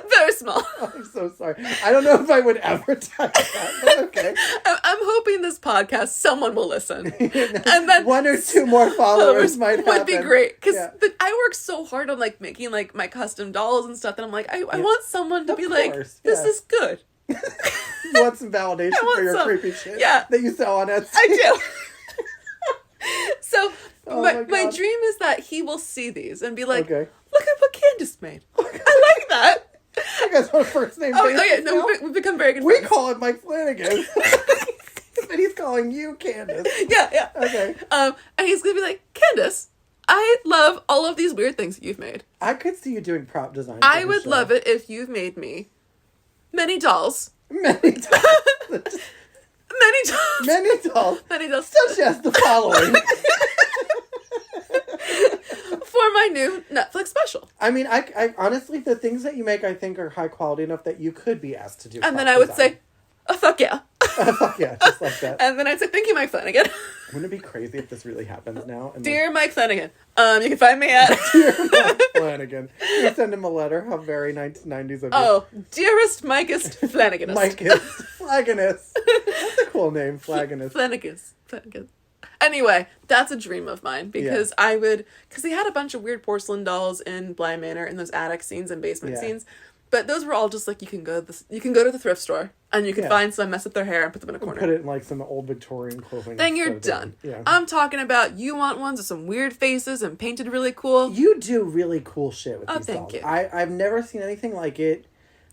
Very small. Oh, I'm so sorry. I don't know if I would advertise that, but okay. I'm hoping this podcast, someone will listen. And then 1 or 2 more followers might happen. Would be great. Because I work so hard on, like, making, like, my custom dolls and stuff that I'm like, I want someone to be like, this is good. You want some validation for your creepy shit that you sell on Etsy. I do. So, my dream is that he will see these and be like, look at what Candace made. I like that. You guys want a first name basis? Oh, yeah, no, we've become very good friends. We call him Mike Flanagan. And he's calling you Candace. Yeah. Okay. And he's going to be like, Candace, I love all of these weird things that you've made. I could see you doing prop design. I would love it if you've made me many dolls. Many dolls. Many dolls. Such as the following. For my new Netflix special. I mean, I honestly, the things that you make, I think, are high quality enough that you could be asked to do. And then I would say, fuck yeah. Fuck yeah, just like that. And then I'd say, thank you, Mike Flanagan. Wouldn't it be crazy if this really happens now? And Dear Mike Flanagan, you can find me at... Dear Mike Flanagan. You send him a letter. How very 1990s of you. Oh, dearest Mikeist Flanaganist. Mikeist Flanaganist. That's a cool name, Flanaganist. Flanagan. Anyway, that's a dream of mine because because they had a bunch of weird porcelain dolls in Bly Manor in those attic scenes and basement scenes, but those were all just like you can go to the thrift store and you can find some, mess up their hair and put them in a corner. Put it in like some old Victorian clothing. Then you're done. Yeah. I'm talking about you want ones with some weird faces and painted really cool. You do really cool shit with these dolls. Thank you. I've never seen anything like it.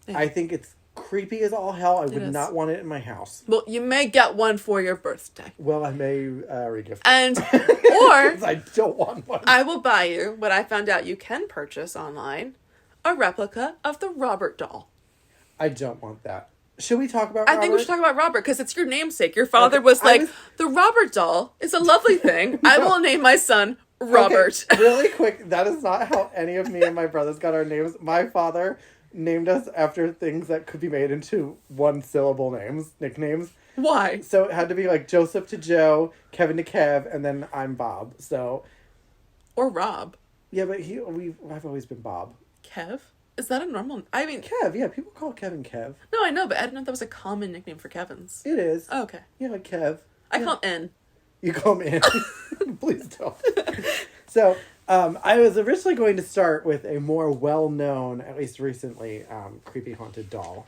I think it's creepy as all hell. I would not want it in my house. Well, you may get one for your birthday. Well, I may regift it. And, or... I don't want one. I will buy you what I found out you can purchase online, a replica of the Robert doll. I don't want that. Should we talk about Robert? I think we should talk about Robert, because it's your namesake. Your father was like, the Robert doll is a lovely thing. I will name my son Robert. Okay, really quick, that is not how any of me and my brothers got our names. My father named us after things that could be made into 1-syllable nicknames. Why? So it had to be like Joseph to Joe, Kevin to Kev, and then I'm Bob. So, or Rob. Yeah, but I've always been Bob. Kev? Is that a normal... I mean... Kev, yeah. People call Kevin Kev. No, I know, but I didn't know that was a common nickname for Kevins. It is. Oh, okay. Yeah, like Kev. I call him N. You call him N. Please don't. So, I was originally going to start with a more well-known, at least recently, creepy haunted doll.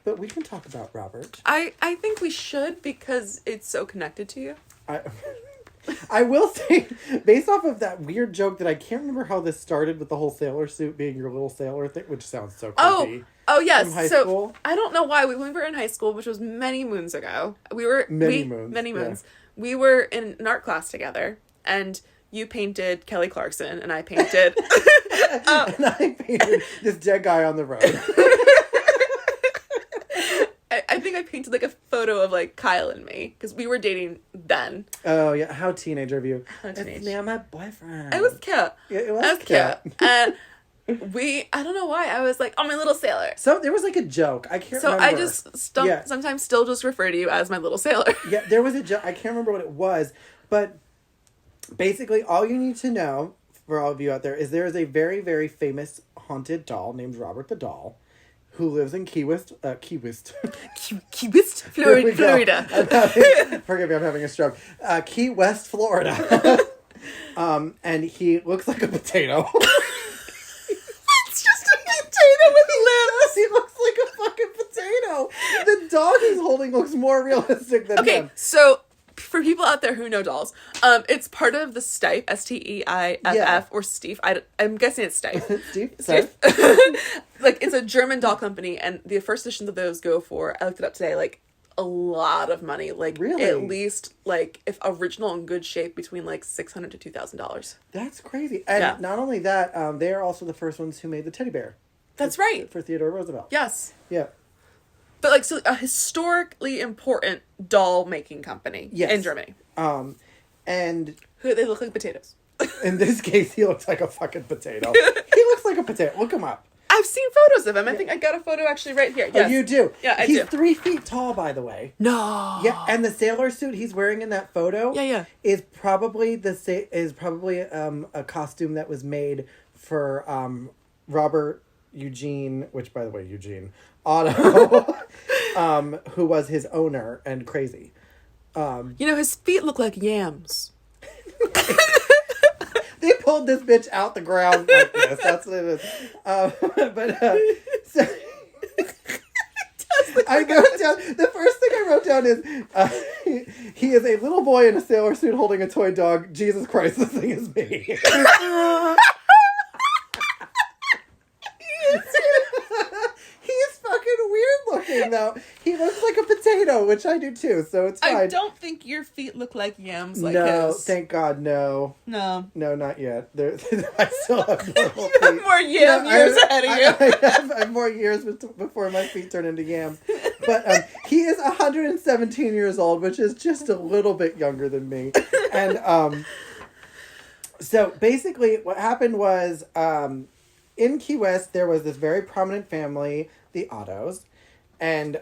But we can talk about Robert. I think we should because it's so connected to you. I will say, based off of that weird joke that I can't remember how this started with the whole sailor suit being your little sailor thing, which sounds so creepy. Oh yes. From high school. I don't know why we were in high school, which was many moons ago. Many moons. We were in an art class together, and you painted Kelly Clarkson, and I painted. And I painted this dead guy on the road. I think I painted like a photo of like Kyle and me because we were dating then. Oh yeah, how teenage of you? How teenage? It's me and my boyfriend. It was cute. Yeah, it was cute. And I don't know why I was like, oh, my little sailor. So there was like a joke. I can't remember. So I just sometimes still just refer to you as my little sailor. Yeah, there was a joke. I can't remember what it was, but basically all you need to know for all of you out there is there is a very, very famous haunted doll named Robert the Doll, who lives in Key West, Florida. Forgive me, I'm having a stroke. Key West, Florida. And he looks like a potato. It's just a potato with limbs. He looks like a fucking potato. The dog he's holding looks more realistic than him. Okay, so for people out there who know dolls, it's part of the Steiff, Steiff, or Steiff. I'm guessing it's Steiff. Steiff. Like, it's a German doll company, and the first editions of those go for, I looked it up today, like, a lot of money. Like, really? At least, like, if original in good shape, between, like, $600 to $2,000. That's crazy. And not only that, they are also the first ones who made the teddy bear. That's right. For Theodore Roosevelt. Yes. Yeah. But, like, so a historically important doll making company in Germany. And they look like potatoes. In this case, he looks like a fucking potato. He looks like a potato. Look him up. I've seen photos of him. I think I got a photo actually right here. Yes. Oh, you do? Yeah, I do. He's 3 feet tall, by the way. No. Yeah, and the sailor suit he's wearing in that photo. Is probably a costume that was made for Robert Eugene, which by the way Eugene Otto, who was his owner and crazy. His feet look like yams. They pulled this bitch out the ground like this. That's what it is. So I wrote down, the first thing I wrote down is, he is a little boy in a sailor suit holding a toy dog. Jesus Christ, this thing is me. He's fucking weird looking, though. He looks like a potato, which I do too, so it's fine. I don't think your feet look like yams like no, his. Thank God, no. No, not yet. I still have normal you feet. have more years ahead of you. I have more years before my feet turn into yams. But he is 117 years old, which is just a little bit younger than me. And so basically what happened was in Key West, there was this very prominent family, the Ottos, and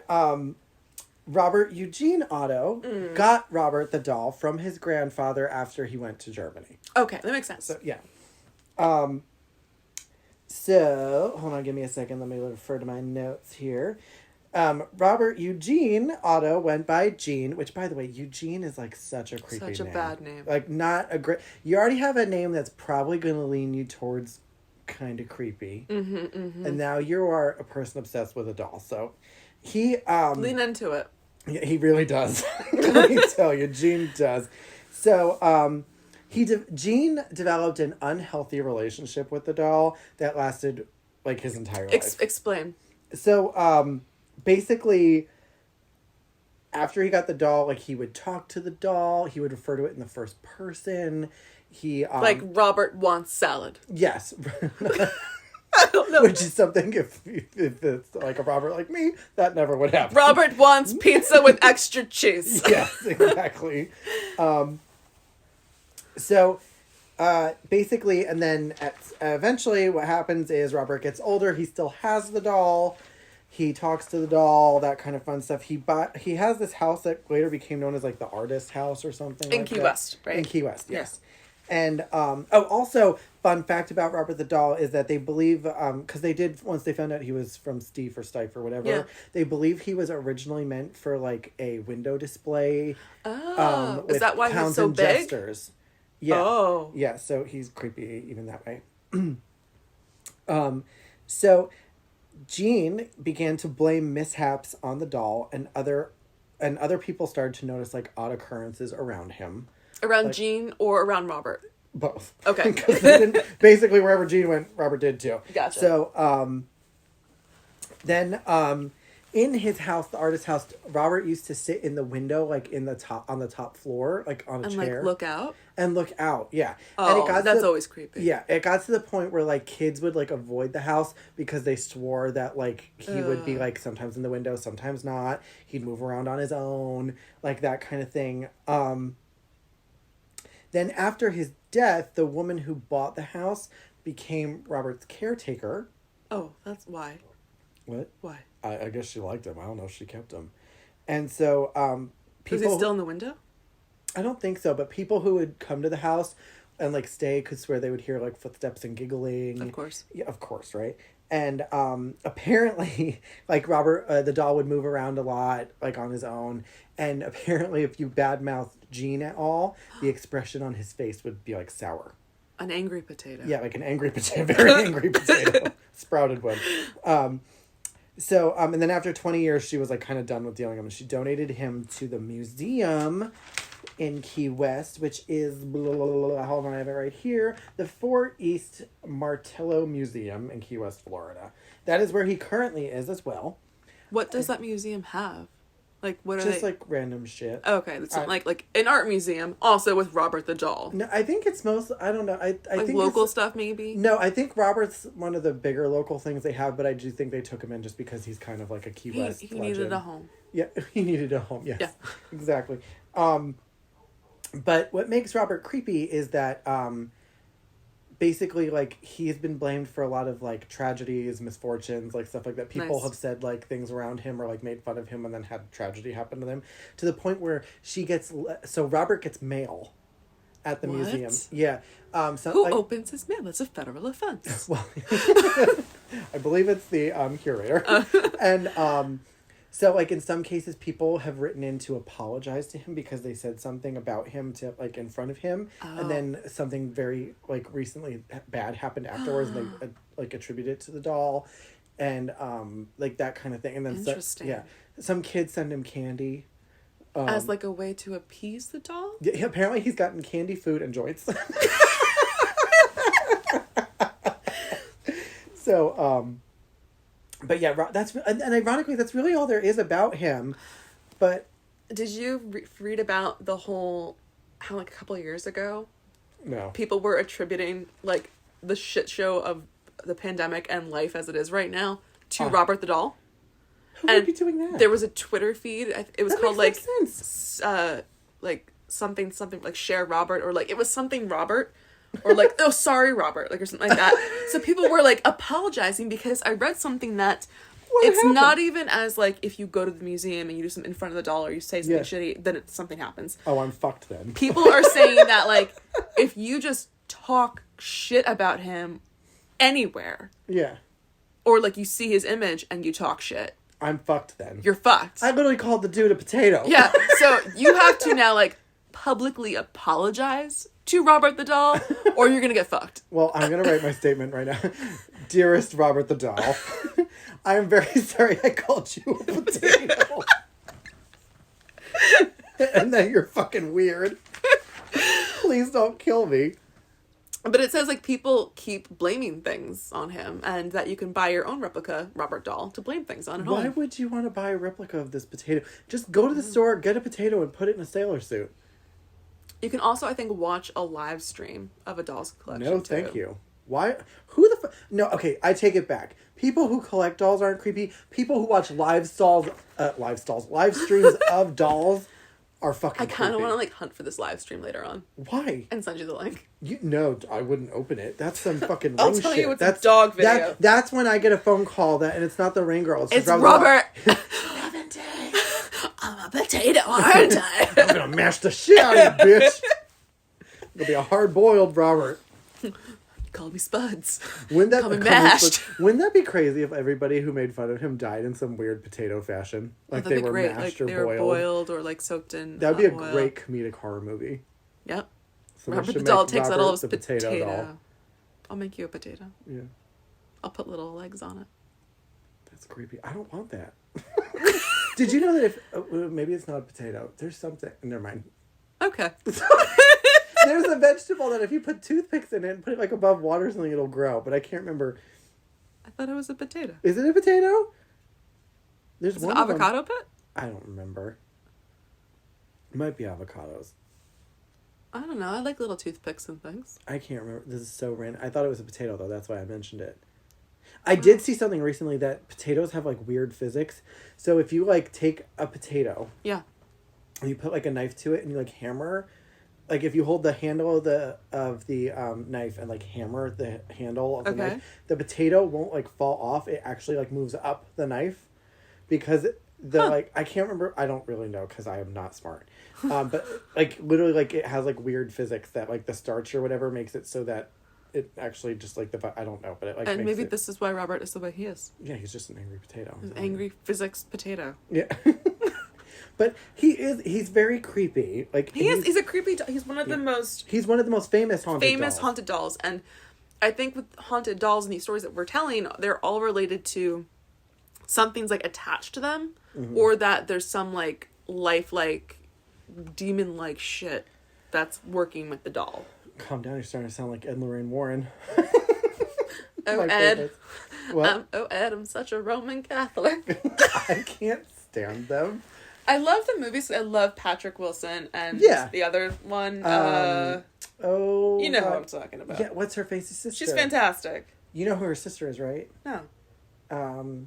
Robert Eugene Otto got Robert the doll from his grandfather after he went to Germany. Okay, that makes sense. So, yeah. So, hold on, give me a second. Let me refer to my notes here. Robert Eugene Otto went by Gene, which, by the way, Eugene is like such a creepy name. Such a bad name. Like, not a great... You already have a name that's probably going to lean you towards kind of creepy. And now you are a person obsessed with a doll. So, he... lean into it. Yeah, he really does. Let me tell you, Gene does. So, Gene developed an unhealthy relationship with the doll that lasted, like, his entire life. Explain. So, basically, after he got the doll, like, he would talk to the doll. He would refer to it in the first person. He, like, Robert wants salad. Yes. I don't know. Which is something, if it's like a Robert like me, that never would happen. Robert wants pizza with extra cheese. Yes, exactly. So, basically, and then eventually what happens is Robert gets older. He still has the doll. He talks to the doll, that kind of fun stuff. He has this house that later became known as like the artist house or something. In Key West, right? In Key West, yes. And also fun fact about Robert the Doll is that they believe because they did once they found out he was from Steve or Stife or whatever. Yeah. They believe he was originally meant for like a window display. Oh, is that why he's so big? Gestures. Yeah. Oh, yeah. So he's creepy even that way. So Jean began to blame mishaps on the doll, and other people started to notice like odd occurrences around him. Around like, Jean or around Robert? Both. Okay. Basically, wherever Jean went, Robert did too. Gotcha. So, then, in his house, the artist's house, Robert used to sit in the window, like on the top floor, like on a chair. And like look out? And look out, yeah. Oh, and that's always creepy. Yeah, it got to the point where like kids would like avoid the house because they swore that like he would be like sometimes in the window, sometimes not. He'd move around on his own, like that kind of thing. Then after his death, the woman who bought the house became Robert's caretaker. Oh, that's why. What? Why? I guess she liked him. I don't know if she kept him. And so, people... Was he still in the window? I don't think so, but people who would come to the house and, like, stay could swear they would hear, like, footsteps and giggling. Of course. Yeah, of course, right? And, apparently, like, Robert, the doll would move around a lot, like, on his own. And apparently, if you badmouthed Jean at all, the expression on his face would be, like, sour. An angry potato. Yeah, like an angry potato. Very angry potato. Sprouted one. So, and then after 20 years, she was, like, kind of done with dealing with him. She donated him to the museum in Key West, which is, hold on, I have it right here, the Fort East Martello Museum in Key West, Florida. That is where he currently is as well. What does that museum have? Like, what are just like random shit. Okay, that's not like an art museum, also with Robert the Doll. No, I think it's I don't know. I like think local stuff maybe. No, I think Robert's one of the bigger local things they have, but I do think they took him in just because he's kind of like a Key West. He needed a home. Yeah, he needed a home. Yes, yeah, exactly. But what makes Robert creepy is that basically, like, he's been blamed for a lot of, like, tragedies, misfortunes, like, stuff like that. People have said, like, things around him or, like, made fun of him and then had tragedy happen to them. To the point where so Robert gets mail at the museum. Yeah. Who opens his mail? That's a federal offense. Well, I believe it's the curator. And, so, like, in some cases, people have written in to apologize to him because they said something about him to, like, in front of him. Oh. And then something very, like, recently bad happened afterwards and they, like, attribute it to the doll. And, like, that kind of thing. And then, interesting. Some kids send him candy. As, like, a way to appease the doll? Yeah, apparently he's gotten candy, food, and joints. So, but yeah, and ironically, that's really all there is about him. But did you read about the whole, how like a couple of years ago? No. People were attributing like the shit show of the pandemic and life as it is right now to Robert the Doll. Who would be doing that? There was a Twitter feed. It was called like, like something like Share Robert or like it was something Robert. Or like, oh, sorry, Robert, like, or something like that. So people were, like, apologizing because I read something that it's not even as, like, if you go to the museum and you do something in front of the doll or you say something shitty, then something happens. Oh, I'm fucked then. People are saying that, like, if you just talk shit about him anywhere. Yeah. Or, like, you see his image and you talk shit. I'm fucked then. You're fucked. I literally called the dude a potato. Yeah, so you have to now, like, publicly apologize to Robert the Doll, or you're gonna get fucked. Well, I'm gonna write my statement right now. Dearest Robert the Doll, I am very sorry I called you a potato. And that you're fucking weird. Please don't kill me. But it says, like, people keep blaming things on him, and that you can buy your own replica Robert doll to blame things on at home. Why would you want to buy a replica of this potato? Just go to the store, get a potato, and put it in a sailor suit. You can also, I think, watch a live stream of a doll's collection, No, thank you. Why? Who the fuck? No, okay, I take it back. People who collect dolls aren't creepy. People who watch live streams of dolls are fucking creepy. I kind of want to, like, hunt for this live stream later on. Why? And send you the link. No, I wouldn't open it. That's some fucking I'll ring tell shit. you it's a dog video. That's when I get a phone call and it's not the ring girl. It's Robert. I'm a potato, aren't I? I'm gonna mash the shit out of you, bitch. It'll be a hard-boiled Robert. Call me Spuds. Wouldn't that Come mashed? Wouldn't that be crazy if everybody who made fun of him died in some weird potato fashion? Like they were great. mashed like or they boiled. Were boiled or like soaked in. That would be a oil. great comedic horror movie. Yep. Someone Robert the should doll make takes out Robert all his the potato. doll. I'll make you a potato. Yeah. I'll put little legs on it. That's creepy. I don't want that. Did you know that if maybe it's not a potato? There's something. Never mind. Okay. There's a vegetable that if you put toothpicks in it and put it like above water or something, it'll grow. But I can't remember. I thought it was a potato. Is it a potato? There's Is one it an avocado pit? I don't remember. It might be avocados. I don't know. I like little toothpicks and things. I can't remember. This is so random. I thought it was a potato though. That's why I mentioned it. I did see something recently that potatoes have like weird physics. So if you like take a potato, yeah, and you put like a knife to it and you like hammer, like if you hold the handle of the knife and like hammer the handle of the knife, the potato won't like fall off. It actually like moves up the knife because like I can't remember. I don't really know because I am not smart. But like literally like it has like weird physics that like the starch or whatever makes it so that it actually just like I don't know, but it like and makes maybe this is why Robert is the way he is. Yeah, he's just an angry potato. He's an angry physics potato. Yeah. But he's very creepy. Like he's a creepy he's one of the most famous haunted dolls. And I think with haunted dolls and these stories that we're telling, they're all related to something's like attached to them, or that there's some like lifelike demon like shit that's working with the doll. Calm down, you're starting to sound like Ed and Lorraine Warren. Oh Ed. Oh Ed, I'm such a Roman Catholic. I can't stand them. I love the movies. I love Patrick Wilson and the other one. You know who I'm talking about. Yeah, what's her face's sister? She's fantastic. You know who her sister is, right? No.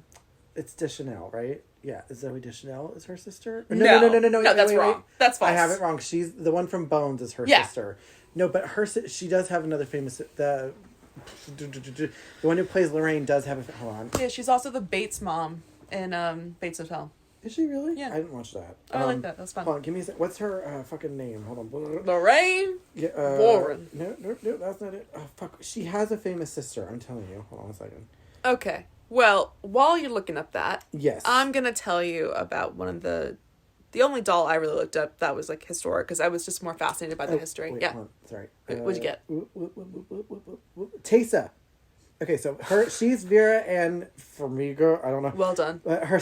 It's Deschanel, right? Yeah, Zoe Deschanel is her sister? No, that's wrong. That's false. I have it wrong. She's the one from Bones is her sister. No, but she does have another famous the one who plays Lorraine does have a hold on. Yeah, she's also the Bates mom in Bates Hotel. Is she really? Yeah. I didn't watch that. Oh, I like that. That's fun. Hold on, give me a sec. What's her fucking name? Hold on. Lorraine Warren. No, that's not it. Oh, fuck. She has a famous sister, I'm telling you. Hold on a second. Okay. Well, while you're looking up that, yes, I'm going to tell you about one of the only doll I really looked up that was like historic because I was just more fascinated by the history. Wait, yeah. hold on. Sorry. What'd you get? Tesa. Okay, so she's Vera and Formiga. I don't know. Well done. Oh,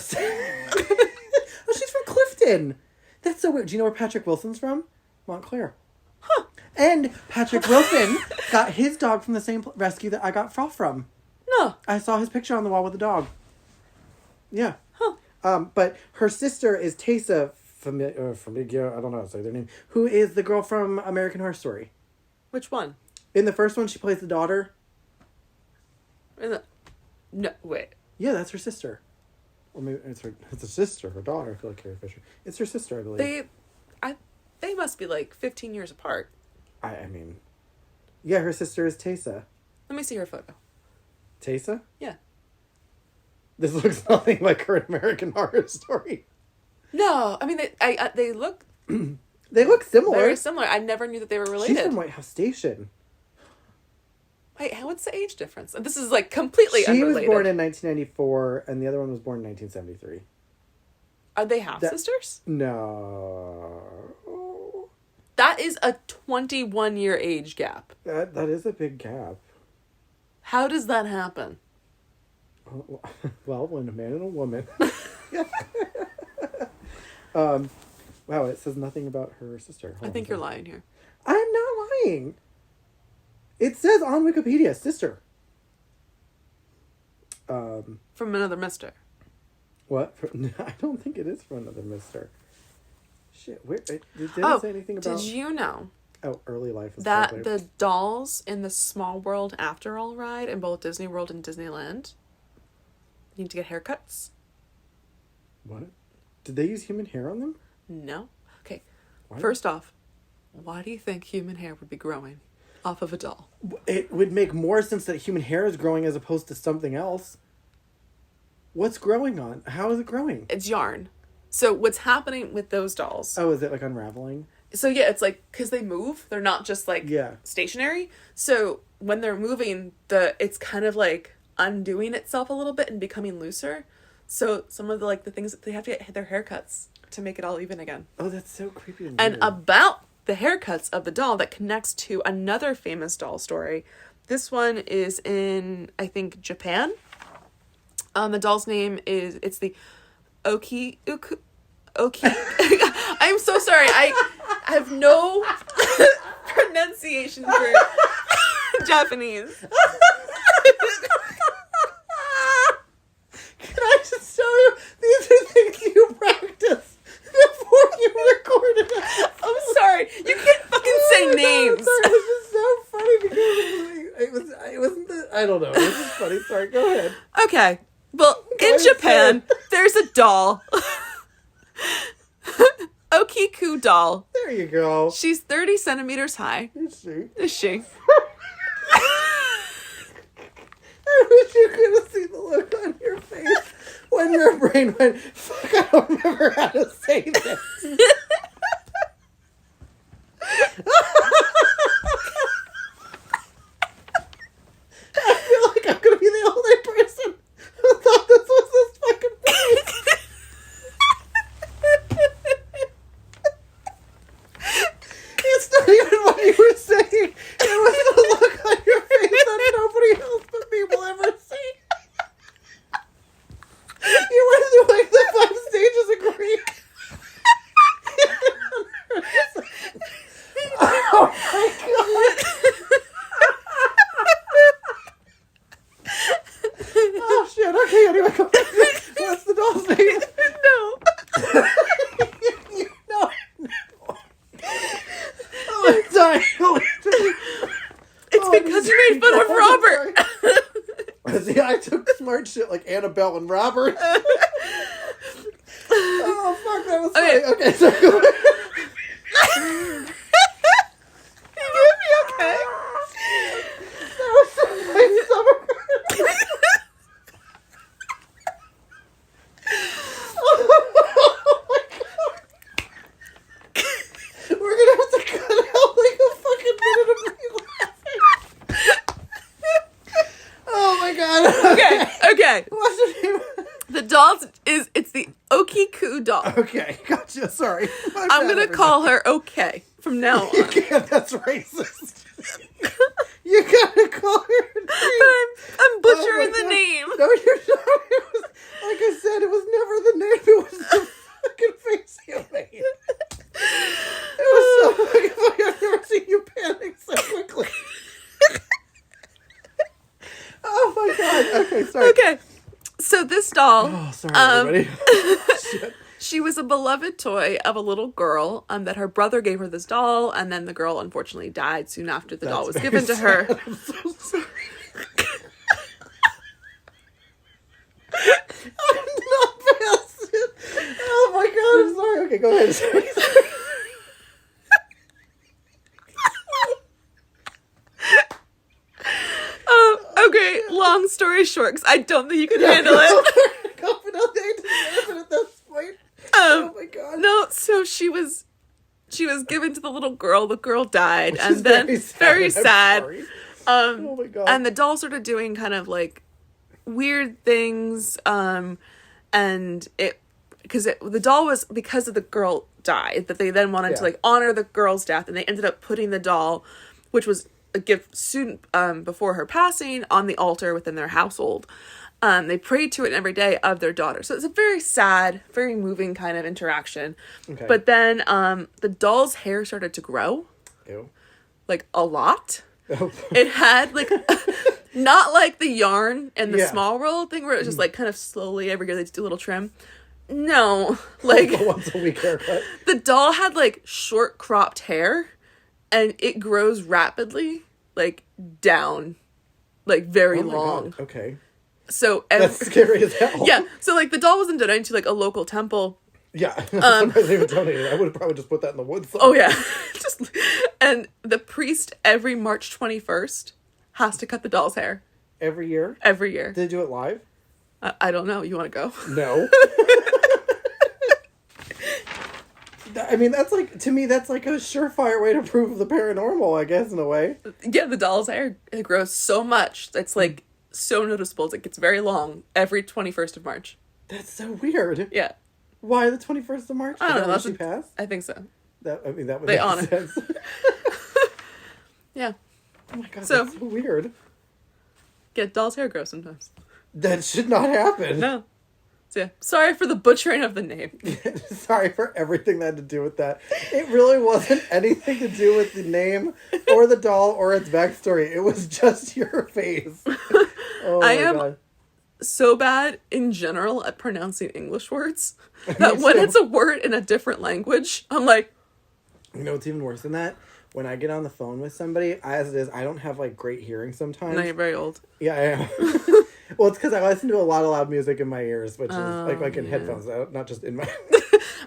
she's from Clifton. That's so weird. Do you know where Patrick Wilson's from? Montclair. Huh. And Patrick Wilson got his dog from the same rescue that I got Froth from. No. I saw his picture on the wall with the dog. Yeah. Huh. But her sister is Tesa Formiga. I don't know how to say their name. Who is the girl from American Horror Story? Which one? In the first one, she plays the daughter. No, wait. Yeah, that's her sister. Or maybe it's a sister, her daughter. I feel like Carrie Fisher. It's her sister, I believe. They must be like 15 years apart. I mean, yeah, her sister is Tesa. Let me see her photo. Tesa? Yeah. This looks nothing like her American Horror Story. No, I mean they look. They look similar. Very similar. I never knew that they were related. She's from White House Station. Wait, what's the age difference? This is like completely unrelated. She was born in 1994, and the other one was born in 1973. Are they half sisters? No. That is a 21-year age gap. That is a big gap. How does that happen? Well, when a man and a woman. Wow, it says nothing about her sister. I think you're lying here. I'm not lying. It says on Wikipedia, sister. From another mister. What? I don't think it is from another mister. Shit, where did it say anything about? Did you know? Oh, early life is that probably... the dolls in the Small World After All ride in both Disney World and Disneyland need to get haircuts? What? Did they use human hair on them? No. Okay. What? First off, why do you think human hair would be growing off of a doll? It would make more sense that human hair is growing as opposed to something else. What's growing on? How is it growing? It's yarn. So what's happening with those dolls? Oh, is it like unraveling? So yeah, it's like, because they move, they're not just like Yeah. stationary. So when they're moving, it's kind of like undoing itself a little bit and becoming looser. So some of the like the things that they have to get their haircuts to make it all even again. Oh, that's so creepy. And about the haircuts of the doll, that connects to another famous doll story. This one is in, I think, Japan. The doll's name is, it's the Oki. I'm so sorry. I have no pronunciation for Japanese. Can I just tell you, these are things you practice before you recorded it. I'm sorry. You can't fucking say names. I'm sorry. It was just so funny because it wasn't the, I don't know. It was just funny. Sorry, go ahead. Okay. Well, in Japan, there's a doll. Okiku doll. There you go. She's 30 centimeters high. Is she? Is she? I wish you could have seen the look on your face when your brain went, fuck, I don't remember how to say this. I feel like I'm going to be the only person who thought this was this fucking face. It's not even what you were saying. It was the look on your face that nobody else but me will ever see. You went through like the 5 stages of grief. Oh my god. Oh shit, okay, anyway, go back. What's the doll's name? No. You know. Oh, I'm sorry. It's because you made fun of Robert. See, I took smart shit like Annabelle and Robert. Oh, fuck, that was funny. Okay, so go ahead. You gonna be okay? That was so nice summer. Oh my god. We're gonna have to cut out like a fucking minute of me laughing. Oh my god. Okay. What's her name? The doll it's the Okiku doll. Okay, gotcha. Sorry. I'm gonna call her Okay from now on. You can't. That's racist. You gotta call her. But I'm butchering the name. No, you're not. It was, like I said, it was never the name. It was the fucking face you made. It was so fucking funny. I've never seen you panic so quickly. Oh my god. Okay, sorry. Okay. So this doll, Oh, sorry, everybody. Shit. she was a beloved toy of a little girl that her brother gave her this doll, and then the girl unfortunately died soon after the doll was given to her. I'm so sorry. I'm not past it. Oh my god, I'm sorry. Okay, go ahead. Sorry. Okay, long story short, because I don't think you can handle it. Confident at this point. Oh my god. No, so she was given to the little girl. The girl died, Which and is then very sad. very sad. Oh my god. And the doll started doing kind of like weird things. And the doll was, because of the girl died, that they then wanted to like honor the girl's death, and they ended up putting the doll, which was a gift soon before her passing, on the altar within their household. They prayed to it every day of their daughter. So it's a very sad, very moving kind of interaction. Okay. But then the doll's hair started to grow. Ew. Like a lot. Oh. It had like not like the yarn and the Yeah. Small World thing where it was just like kind of slowly every year they just do a little trim. No, like A once a week haircut. the doll had like short cropped hair, and it grows rapidly, like down, like very Oh my long. god. Okay. So That's scary as hell. yeah, so like the doll wasn't donated to like a local temple. Yeah. I'm not even donated. I would have probably just put that in the woods. Oh yeah, and the priest every March 21st has to cut the doll's hair Every year? every year. Did they do it live? I don't know. You want to go? No. I mean, that's like, to me, that's like a surefire way to prove the paranormal, I guess, in a way. Yeah, the doll's hair, it grows so much. It's like so noticeable. It gets very long every 21st of March. That's so weird. Yeah. Why the 21st of March? I don't know. When she passed? I think so. That would they make honor. sense. Yeah. Oh my god, that's so weird. Yeah, doll's hair grows sometimes. That should not happen. No. So yeah, sorry for the butchering of the name. Sorry for everything that had to do with that. It really wasn't anything to do with the name or the doll or its backstory. It was just your face. Oh my god. So bad in general at pronouncing English words that when it's a word in a different language, I'm like... You know what's even worse than that? When I get on the phone with somebody, as it is, I don't have, like, great hearing sometimes. No, you're very old. Yeah, I am. Well, it's because I listen to a lot of loud music in my ears, which is, like in headphones, not just in my...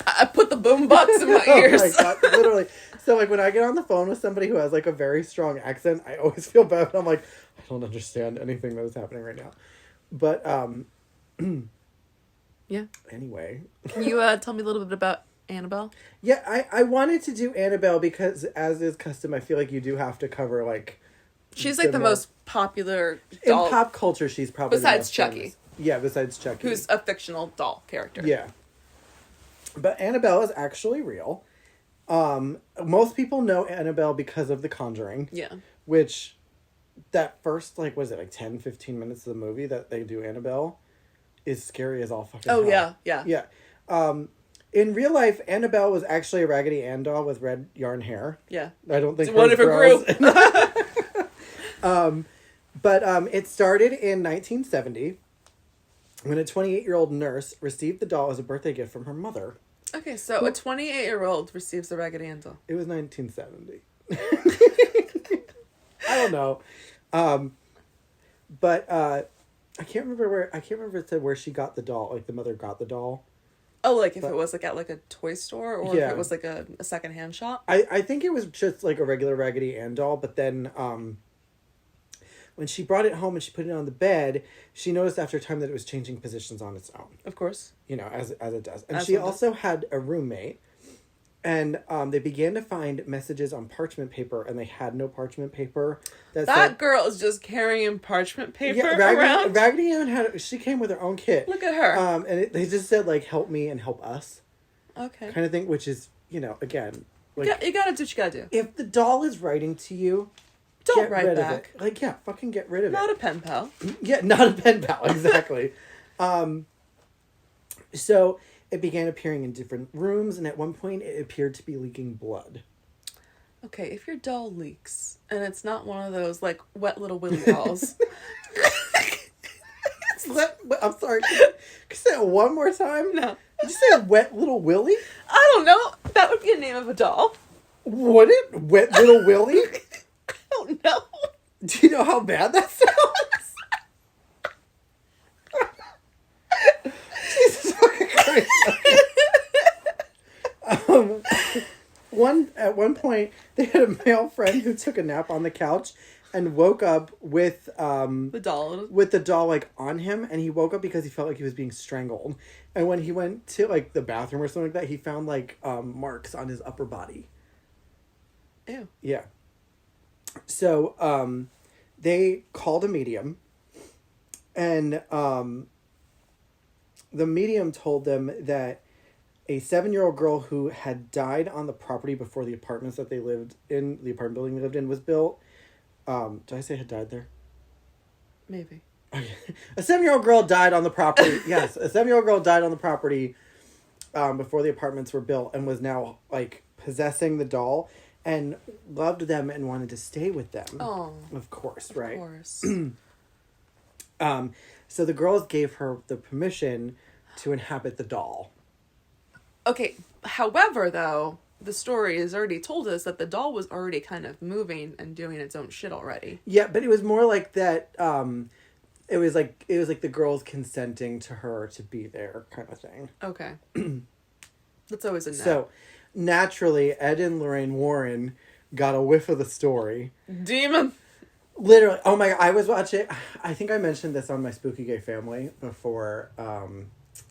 I put the boombox in my ears. Oh my god, literally. So, like, when I get on the phone with somebody who has, like, a very strong accent, I always feel bad. I'm like, I don't understand anything that is happening right now. But, yeah. Anyway. Can you tell me a little bit about Annabelle? Yeah, I wanted to do Annabelle because, as is custom, I feel like you do have to cover, like... She's, like, the most popular doll. In pop culture, she's probably besides Chucky. Famous. Yeah, besides Chucky. Who's a fictional doll character. Yeah. But Annabelle is actually real. Most people know Annabelle because of The Conjuring. Yeah. Which, that first, like, was it, like 10, 15 minutes of the movie that they do Annabelle is scary as all fucking hell. Yeah. Yeah. In real life, Annabelle was actually a Raggedy Ann doll with red yarn hair. Yeah. I don't think it's one of her group. But it started in 1970 when a 28-year-old nurse received the doll as a birthday gift from her mother. Okay, so a 28-year-old receives the Raggedy Ann doll. It was 1970. I don't know. But I can't remember if it said where she got the doll, like the mother got the doll. Oh, like if it was like at like a toy store or yeah. if it was like a secondhand shop? I think it was just like a regular Raggedy Ann doll, but then when she brought it home and she put it on the bed, she noticed after a time that it was changing positions on its own. Of course. You know, as it does. And she also had a roommate. And they began to find messages on parchment paper, and they had no parchment paper. That girl is just carrying parchment paper around? Raggedy Ann she came with her own kit. Look at her. And they just said, like, help me and help us. Okay. Kind of thing, which is, you know, again. Like, you gotta do what you gotta do. If the doll is writing to you, don't write back. Like, yeah, fucking get rid of it. Not a pen pal. Yeah, not a pen pal, exactly. So it began appearing in different rooms, and at one point it appeared to be leaking blood. Okay, if your doll leaks, and it's not one of those, like, wet little willy dolls. I'm sorry. Can you say it one more time? No. Did you say a wet little willy? I don't know. That would be a name of a doll. Would it? Wet little willy? I don't know. Do you know how bad that sounds? Jesus fucking Christ. At one point, they had a male friend who took a nap on the couch and woke up with the doll like on him, and he woke up because he felt like he was being strangled. And when he went to like the bathroom or something like that, he found like marks on his upper body. Ew. Yeah. So they called a medium, and the medium told them that a 7-year-old girl who had died on the property before the apartments that they lived in, the apartment building they lived in, was built. Did I say had died there? Maybe. Okay. A 7-year-old girl died on the property. Yes, a 7-year-old girl died on the property before the apartments were built, and was now like possessing the doll and loved them and wanted to stay with them. Oh. Of course, right? Of course. So the girls gave her the permission to inhabit the doll. Okay, however, though, the story has already told us that the doll was already kind of moving and doing its own shit already. Yeah, but it was more like that, it was like the girls consenting to her to be there kind of thing. Okay. That's always a no. So, naturally, Ed and Lorraine Warren got a whiff of the story. Demon! Literally, oh my god, I was watching, I think I mentioned this on my Spooky Gay Family before,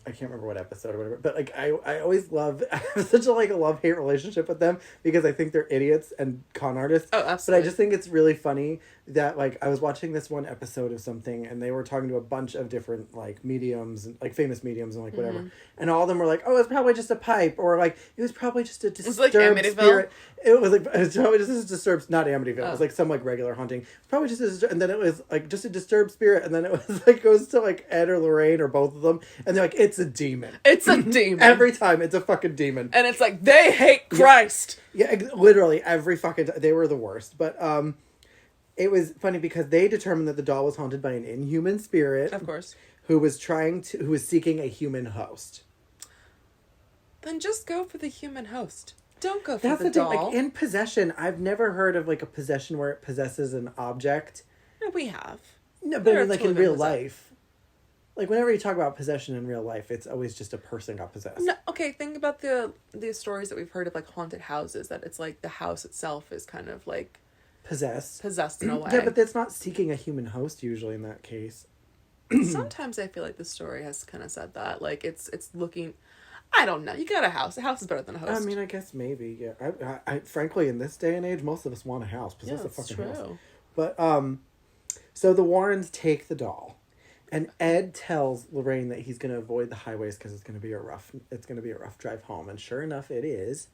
I can't remember what episode or whatever, but like I always love I have such a like a love-hate relationship with them because I think they're idiots and con artists. Oh, absolutely. But I just think it's really funny that like I was watching this one episode of something and they were talking to a bunch of different like mediums and like famous mediums and like whatever. And all of them were like, "Oh, it's probably just a pipe," or like it was probably just a disturbed spirit. It was probably just a disturbed, not Amityville. It was like some like regular haunting. It's probably just and then it was like just a disturbed spirit, and then it was like goes to like Ed or Lorraine or both of them, and they're like, "It's a demon. It's a demon." Every time, it's a fucking demon. And it's like they hate Christ. Yeah, literally every fucking time. They were the worst. But it was funny because they determined that the doll was haunted by an inhuman spirit, of course, who was seeking a human host. Then just go for the human host. Don't go for That's the doll. Thing. Like in possession, I've never heard of like a possession where it possesses an object. No, we have. No, but I mean, like in real life. Like whenever you talk about possession in real life, it's always just a person got possessed. No, okay, think about the stories that we've heard of like haunted houses, that it's like the house itself is kind of like possessed in a way. Yeah, but that's not seeking a human host usually in that case. Sometimes I feel like the story has kind of said that, like it's looking. I don't know. You got a house. A house is better than a host. I mean, I guess maybe. Yeah. I frankly, in this day and age, most of us want a house. Possess a fucking house. But so the Warrens take the doll, and Ed tells Lorraine that he's going to avoid the highways because it's going to be a rough drive home. And sure enough, it is.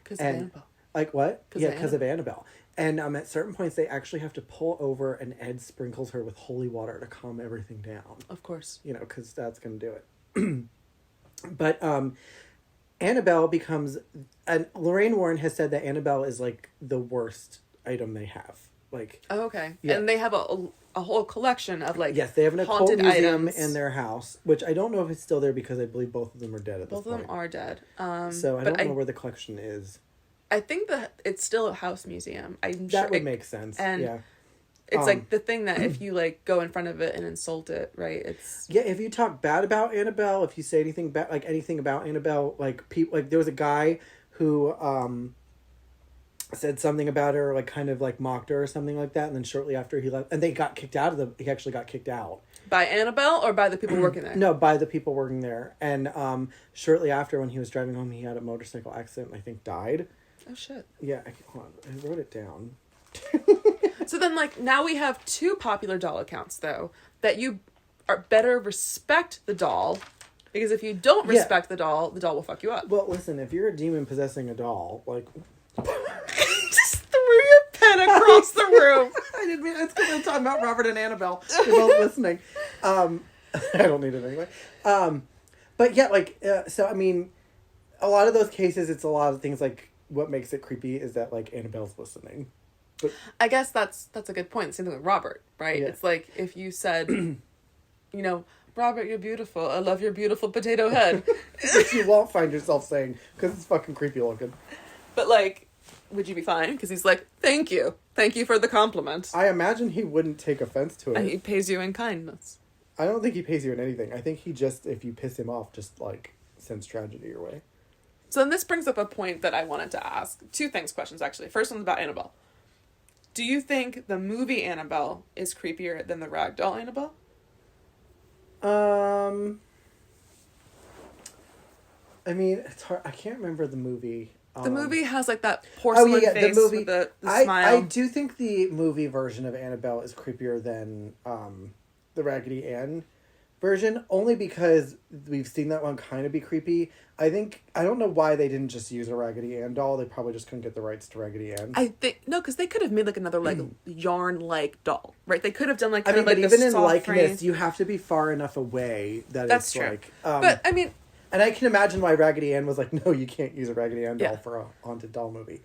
Because of Annabelle. Like what? Because of Annabelle. And at certain points, they actually have to pull over, and Ed sprinkles her with holy water to calm everything down. Of course. You know, because that's going to do it. But Annabelle becomes, and Lorraine Warren has said that Annabelle is like the worst item they have. Like, oh, okay, yeah. And they have a whole collection of like, yes, they have an occult museum items in their house, which I don't know if it's still there because I believe both of them are dead at this point. Both of them are dead. So I don't know where the collection is. I think that it's still a house museum. That would make sense. And yeah. It's like the thing that if you like go in front of it and insult it, right? It's if you talk bad about Annabelle, if you say anything bad, like anything about Annabelle, like people, like there was a guy who said something about her, like kind of like mocked her or something like that, and then shortly after he left, and they got kicked out of he actually got kicked out by Annabelle or by the people working there. No, by the people working there, and shortly after when he was driving home, he had a motorcycle accident and I think died. Oh shit! Yeah, hold on, I wrote it down. So then, like, now we have two popular doll accounts, though, that you are better respect the doll, because if you don't respect the doll will fuck you up. Well, listen, if you're a demon possessing a doll, like... Just threw your pen across the room. I didn't mean... It's because I'm talking about Robert and Annabelle. You're both listening. I don't need it anyway. But yeah, like, so, I mean, a lot of those cases, it's a lot of things, like, what makes it creepy is that, like, Annabelle's listening. But, I guess that's a good point. Same thing with Robert, right? Yeah. It's like if you said, you know, Robert, you're beautiful. I love your beautiful potato head. Which you won't find yourself saying because it's fucking creepy looking. But like, would you be fine? Because he's like, thank you for the compliment. I imagine he wouldn't take offense to it. And he pays you in kindness. I don't think he pays you in anything. I think he just, if you piss him off, just like sends tragedy your way. So then this brings up a point that I wanted to ask. Two questions actually. First one's about Annabelle. Do you think the movie Annabelle is creepier than the ragdoll Annabelle? I mean, it's hard. I can't remember the movie. The movie has like that porcelain face the movie, with the smile. I do think the movie version of Annabelle is creepier than the Raggedy Ann version, only because we've seen that one kind of be creepy. I don't know why they didn't just use a Raggedy Ann doll. They probably just couldn't get the rights to Raggedy Ann. I think no, because they could have made like another like yarn like doll, right? They could have done like kind of like even in likeness, frame. You have to be far enough away that's true. Like. But I mean, and I can imagine why Raggedy Ann was like, no, you can't use a Raggedy Ann doll for a haunted doll movie,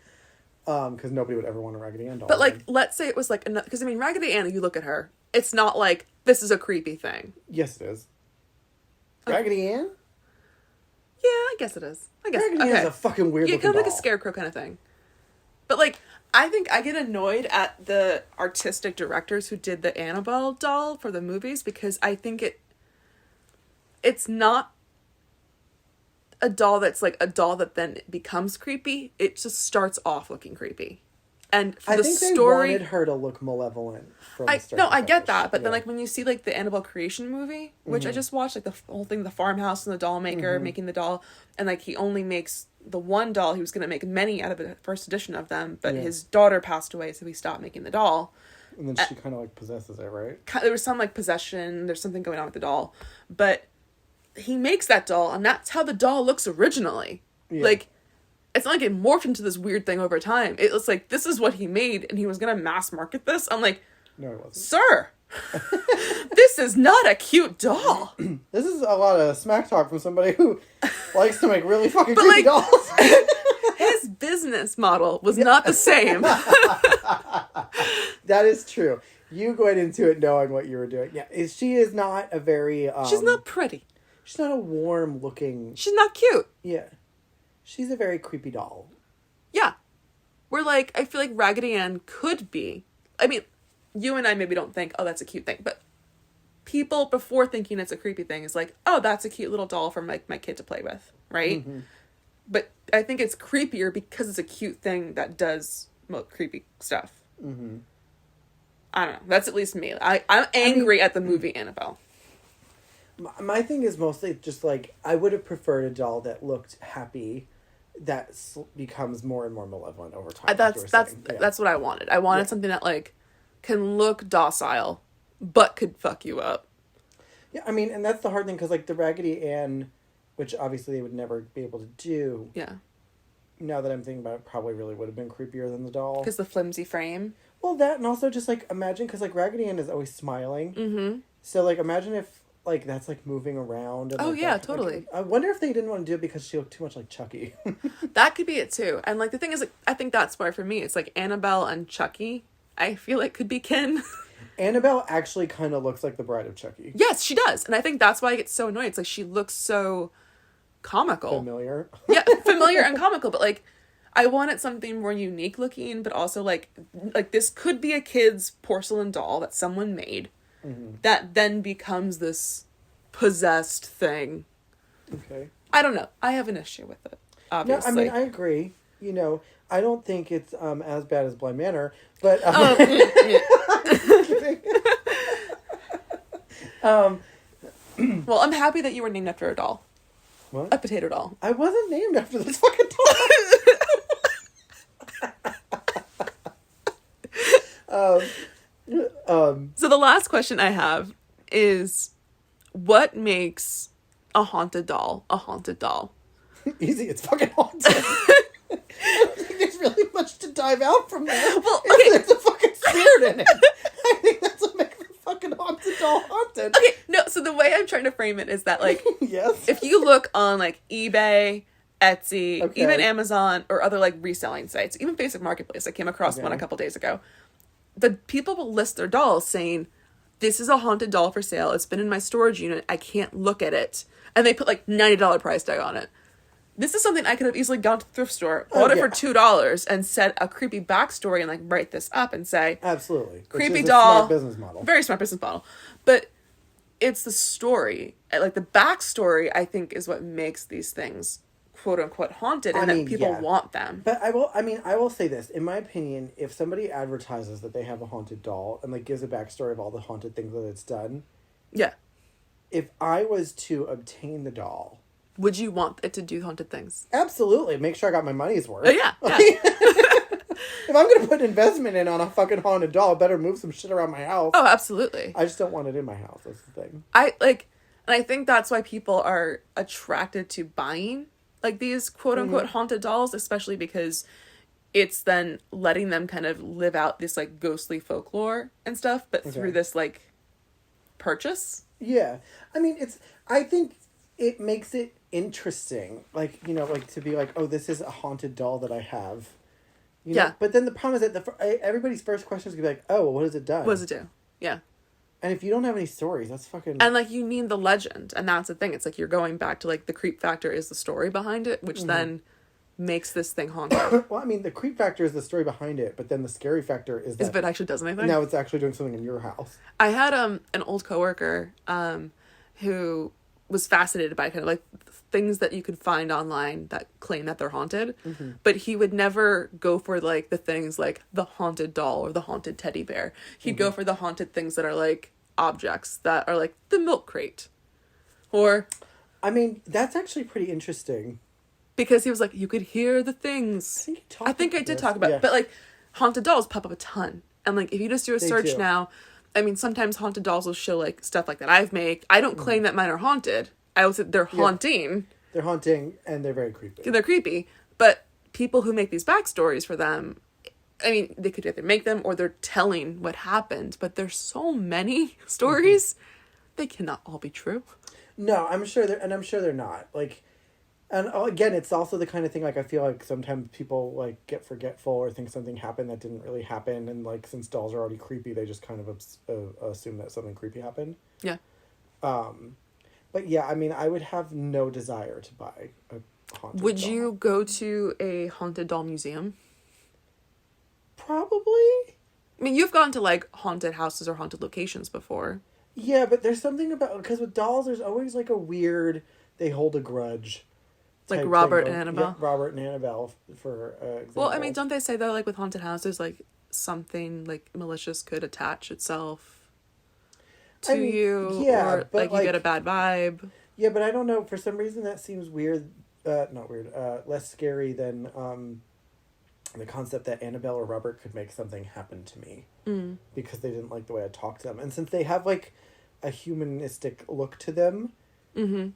because nobody would ever want a Raggedy Ann doll. But like, let's say it was like because I mean, Raggedy Ann, you look at her, it's not like this is a creepy thing. Yes, it is. Raggedy Ann? Yeah, I guess it is. Raggedy Ann's a fucking weird looking kind of doll. like a scarecrow kind of thing. But like, I think I get annoyed at the artistic directors who did the Annabelle doll for the movies because I think it's not a doll that's like a doll that then becomes creepy. It just starts off looking creepy. And I think story, they wanted her to look malevolent from start to I get finish. that, but then like when you see like the Annabelle creation movie, which I just watched, like the whole thing, the farmhouse and the doll maker making the doll, and like he only makes the one doll. He was gonna make many out of the first edition of them, but his daughter passed away, so he stopped making the doll. And then she kind of like possesses it, right? There was some like possession. There's something going on with the doll, but he makes that doll, and that's how the doll looks originally. Yeah. Like, it's not like it morphed into this weird thing over time. It was like, this is what he made, and he was gonna mass market this. I'm like, no, it wasn't. Sir, this is not a cute doll. This is a lot of smack talk from somebody who likes to make really fucking creepy dolls. His business model was not the same. That is true. You going into it knowing what you were doing. Yeah, she is not a very... she's not pretty. She's not a warm looking... She's not cute. Yeah. She's a very creepy doll. Yeah. Where, like, I feel like Raggedy Ann could be... I mean, you and I maybe don't think, oh, that's a cute thing. But people, before thinking it's a creepy thing, is like, oh, that's a cute little doll for my kid to play with. Right? Mm-hmm. But I think it's creepier because it's a cute thing that does creepy stuff. Mm-hmm. I don't know. That's at least me. I'm angry at the movie Annabelle. My thing is mostly just like, I would have preferred a doll that looked happy that becomes more and more malevolent over time. That's what I wanted. I wanted something that like can look docile but could fuck you up. Yeah, I mean, and that's the hard thing because like the Raggedy Ann, which obviously they would never be able to do. Yeah. Now that I'm thinking about it, probably really would have been creepier than the doll. Because the flimsy frame. Well, that, and also just, like, imagine, because, like, Raggedy Ann is always smiling. Mm-hmm. So, like, imagine if, like, that's, like, moving around. And, like, yeah, totally. Like, I wonder if they didn't want to do it because she looked too much like Chucky. That could be it, too. And, like, the thing is, like, I think that's why, for me, it's, like, Annabelle and Chucky, I feel like could be kin. Annabelle actually kind of looks like the bride of Chucky. Yes, she does. And I think that's why I get so annoyed. It's, like, she looks so comical. Familiar. Yeah, familiar and comical, but, like, I wanted something more unique looking, but also like this could be a kid's porcelain doll that someone made that then becomes this possessed thing. Okay. I don't know. I have an issue with it, obviously. No, I mean, I agree. You know, I don't think it's as bad as Bly Manor, but... Well, I'm happy that you were named after a doll. What? A potato doll. I wasn't named after this fucking doll. So the last question I have is, what makes a haunted doll a haunted doll? Easy, it's fucking haunted. I don't think there's really much to dive out from there. Well, okay. There's a fucking spirit in it. I think that's what makes the fucking haunted doll haunted. Okay, no, so the way I'm trying to frame it is that, like, yes. If you look on, like, eBay, Etsy, even Amazon, or other, like, reselling sites, even Facebook Marketplace, I came across one a couple days ago, the people will list their dolls saying, this is a haunted doll for sale, it's been in my storage unit, I can't look at it. And they put, like, $90 price tag on it. This is something I could have easily gone to the thrift store, bought it for $2, and said a creepy backstory and, like, write this up and say... Absolutely. Creepy Which is doll. A smart business model. Very smart business model. But it's the story. Like, the backstory, I think, is what makes these things quote-unquote haunted, and that people want them. But I will say this. In my opinion, if somebody advertises that they have a haunted doll and, like, gives a backstory of all the haunted things that it's done... Yeah. If I was to obtain the doll... Would you want it to do haunted things? Absolutely. Make sure I got my money's worth. Oh, yeah. If I'm going to put an investment in on a fucking haunted doll, I better move some shit around my house. Oh, absolutely. I just don't want it in my house. That's the thing. And I think that's why people are attracted to buying, like, these quote-unquote haunted dolls, especially because it's then letting them kind of live out this, like, ghostly folklore and stuff, but through this, like, purchase. Yeah. I mean, I think it makes it interesting, like, you know, like, to be like, oh, this is a haunted doll that I have. You know? But then the problem is that everybody's first question is going to be like, oh, well, what has it done? What does it do? Yeah. And if you don't have any stories, that's fucking... And, like, you need the legend, and that's the thing. It's like you're going back to, like, the creep factor is the story behind it, which then makes this thing haunted. Well, I mean, the creep factor is the story behind it, but then the scary factor is that... If it actually does anything? Now it's actually doing something in your house. I had an old coworker who was fascinated by kind of like things that you could find online that claim that they're haunted. Mm-hmm. But he would never go for like the things like the haunted doll or the haunted teddy bear. He'd go for the haunted things that are like objects that are like the milk crate. Or... I mean, that's actually pretty interesting. Because he was like, you could hear the things. I think I did talk about it. But like, haunted dolls pop up a ton. And like, if you just do a search now, I mean, sometimes haunted dolls will show like stuff like that I've made. I don't claim that mine are haunted. I would say they're haunting. They're haunting and they're very creepy. They're creepy. But people who make these backstories for them, I mean, they could either make them or they're telling what happened. But there's so many stories. They cannot all be true. No, I'm sure they're not. Like, and again, it's also the kind of thing, like, I feel like sometimes people, like, get forgetful or think something happened that didn't really happen. And, like, since dolls are already creepy, they just kind of assume that something creepy happened. Yeah. But yeah, I mean, I would have no desire to buy a haunted doll. Would you go to a haunted doll museum? Probably. I mean, you've gone to, like, haunted houses or haunted locations before. Yeah, but there's something about... Because with dolls, there's always, like, a weird... They hold a grudge. Like Robert and Annabelle? Yeah, Robert and Annabelle, for example. Well, I mean, don't they say, though, like, with haunted houses, like, something, like, malicious could attach itself to you? Yeah, or, but, like, you get a bad vibe? Yeah, but I don't know. For some reason, that seems weird. Not weird. Less scary than the concept that Annabelle or Robert could make something happen to me. Mm. Because they didn't like the way I talked to them. And since they have, like, a humanistic look to them... Mm-hmm.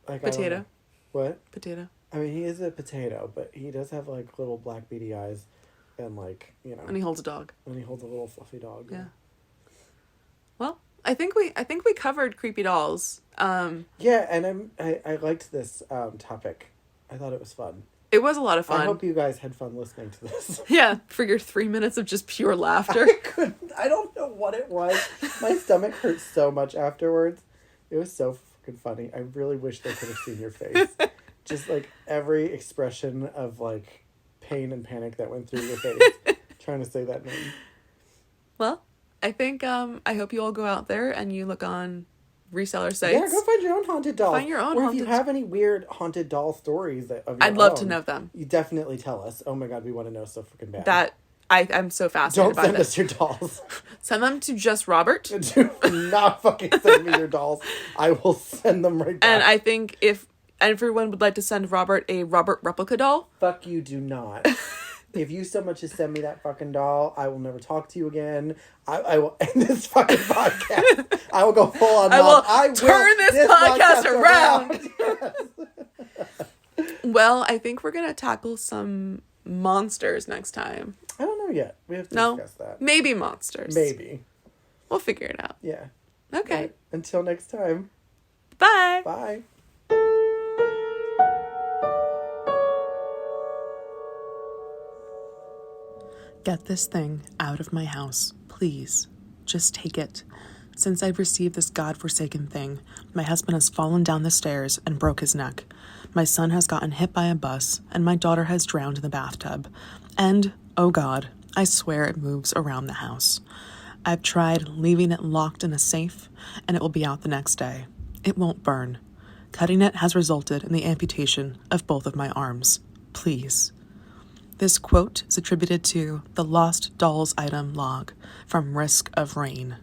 Like, Potato. What? Potato. I mean, he is a potato, but he does have, like, little black beady eyes and, like, you know... And he holds a dog. And he holds a little fluffy dog. Yeah. Well, I think we covered creepy dolls. Yeah, and I liked this topic. I thought it was fun. It was a lot of fun. I hope you guys had fun listening to this. Yeah, for your 3 minutes of just pure laughter. I don't know what it was. My stomach hurt so much afterwards. It was so fucking funny. I really wish they could have seen your face. Just, like, every expression of, like, pain and panic that went through your face trying to say that name. Well, I think, I hope you all go out there and you look on reseller sites. Yeah, go find your own haunted doll. Find your own Or if you have any weird haunted doll stories of your I'd love to know them. You definitely tell us. Oh my god, we want to know so freaking bad. That... I'm so fascinated by this. Don't send us your dolls. Send them to just Robert. Do not fucking send me your dolls. I will send them right back. And I think if everyone would like to send Robert a Robert replica doll. Fuck you, do not. If you so much as send me that fucking doll, I will never talk to you again. I will end this fucking podcast. I will go full on. I will turn this podcast around. Yes. Well, I think we're going to tackle some monsters next time. I don't know yet. We have to discuss that. Maybe monsters. Maybe. We'll figure it out. Yeah. Okay. Right. Until next time. Bye. Bye. Get this thing out of my house, please. Just take it. Since I've received this godforsaken thing, my husband has fallen down the stairs and broke his neck. My son has gotten hit by a bus, and my daughter has drowned in the bathtub. And, oh God, I swear it moves around the house. I've tried leaving it locked in a safe, and it will be out the next day. It won't burn. Cutting it has resulted in the amputation of both of my arms. Please. This quote is attributed to the Lost Dolls Item log from Risk of Rain.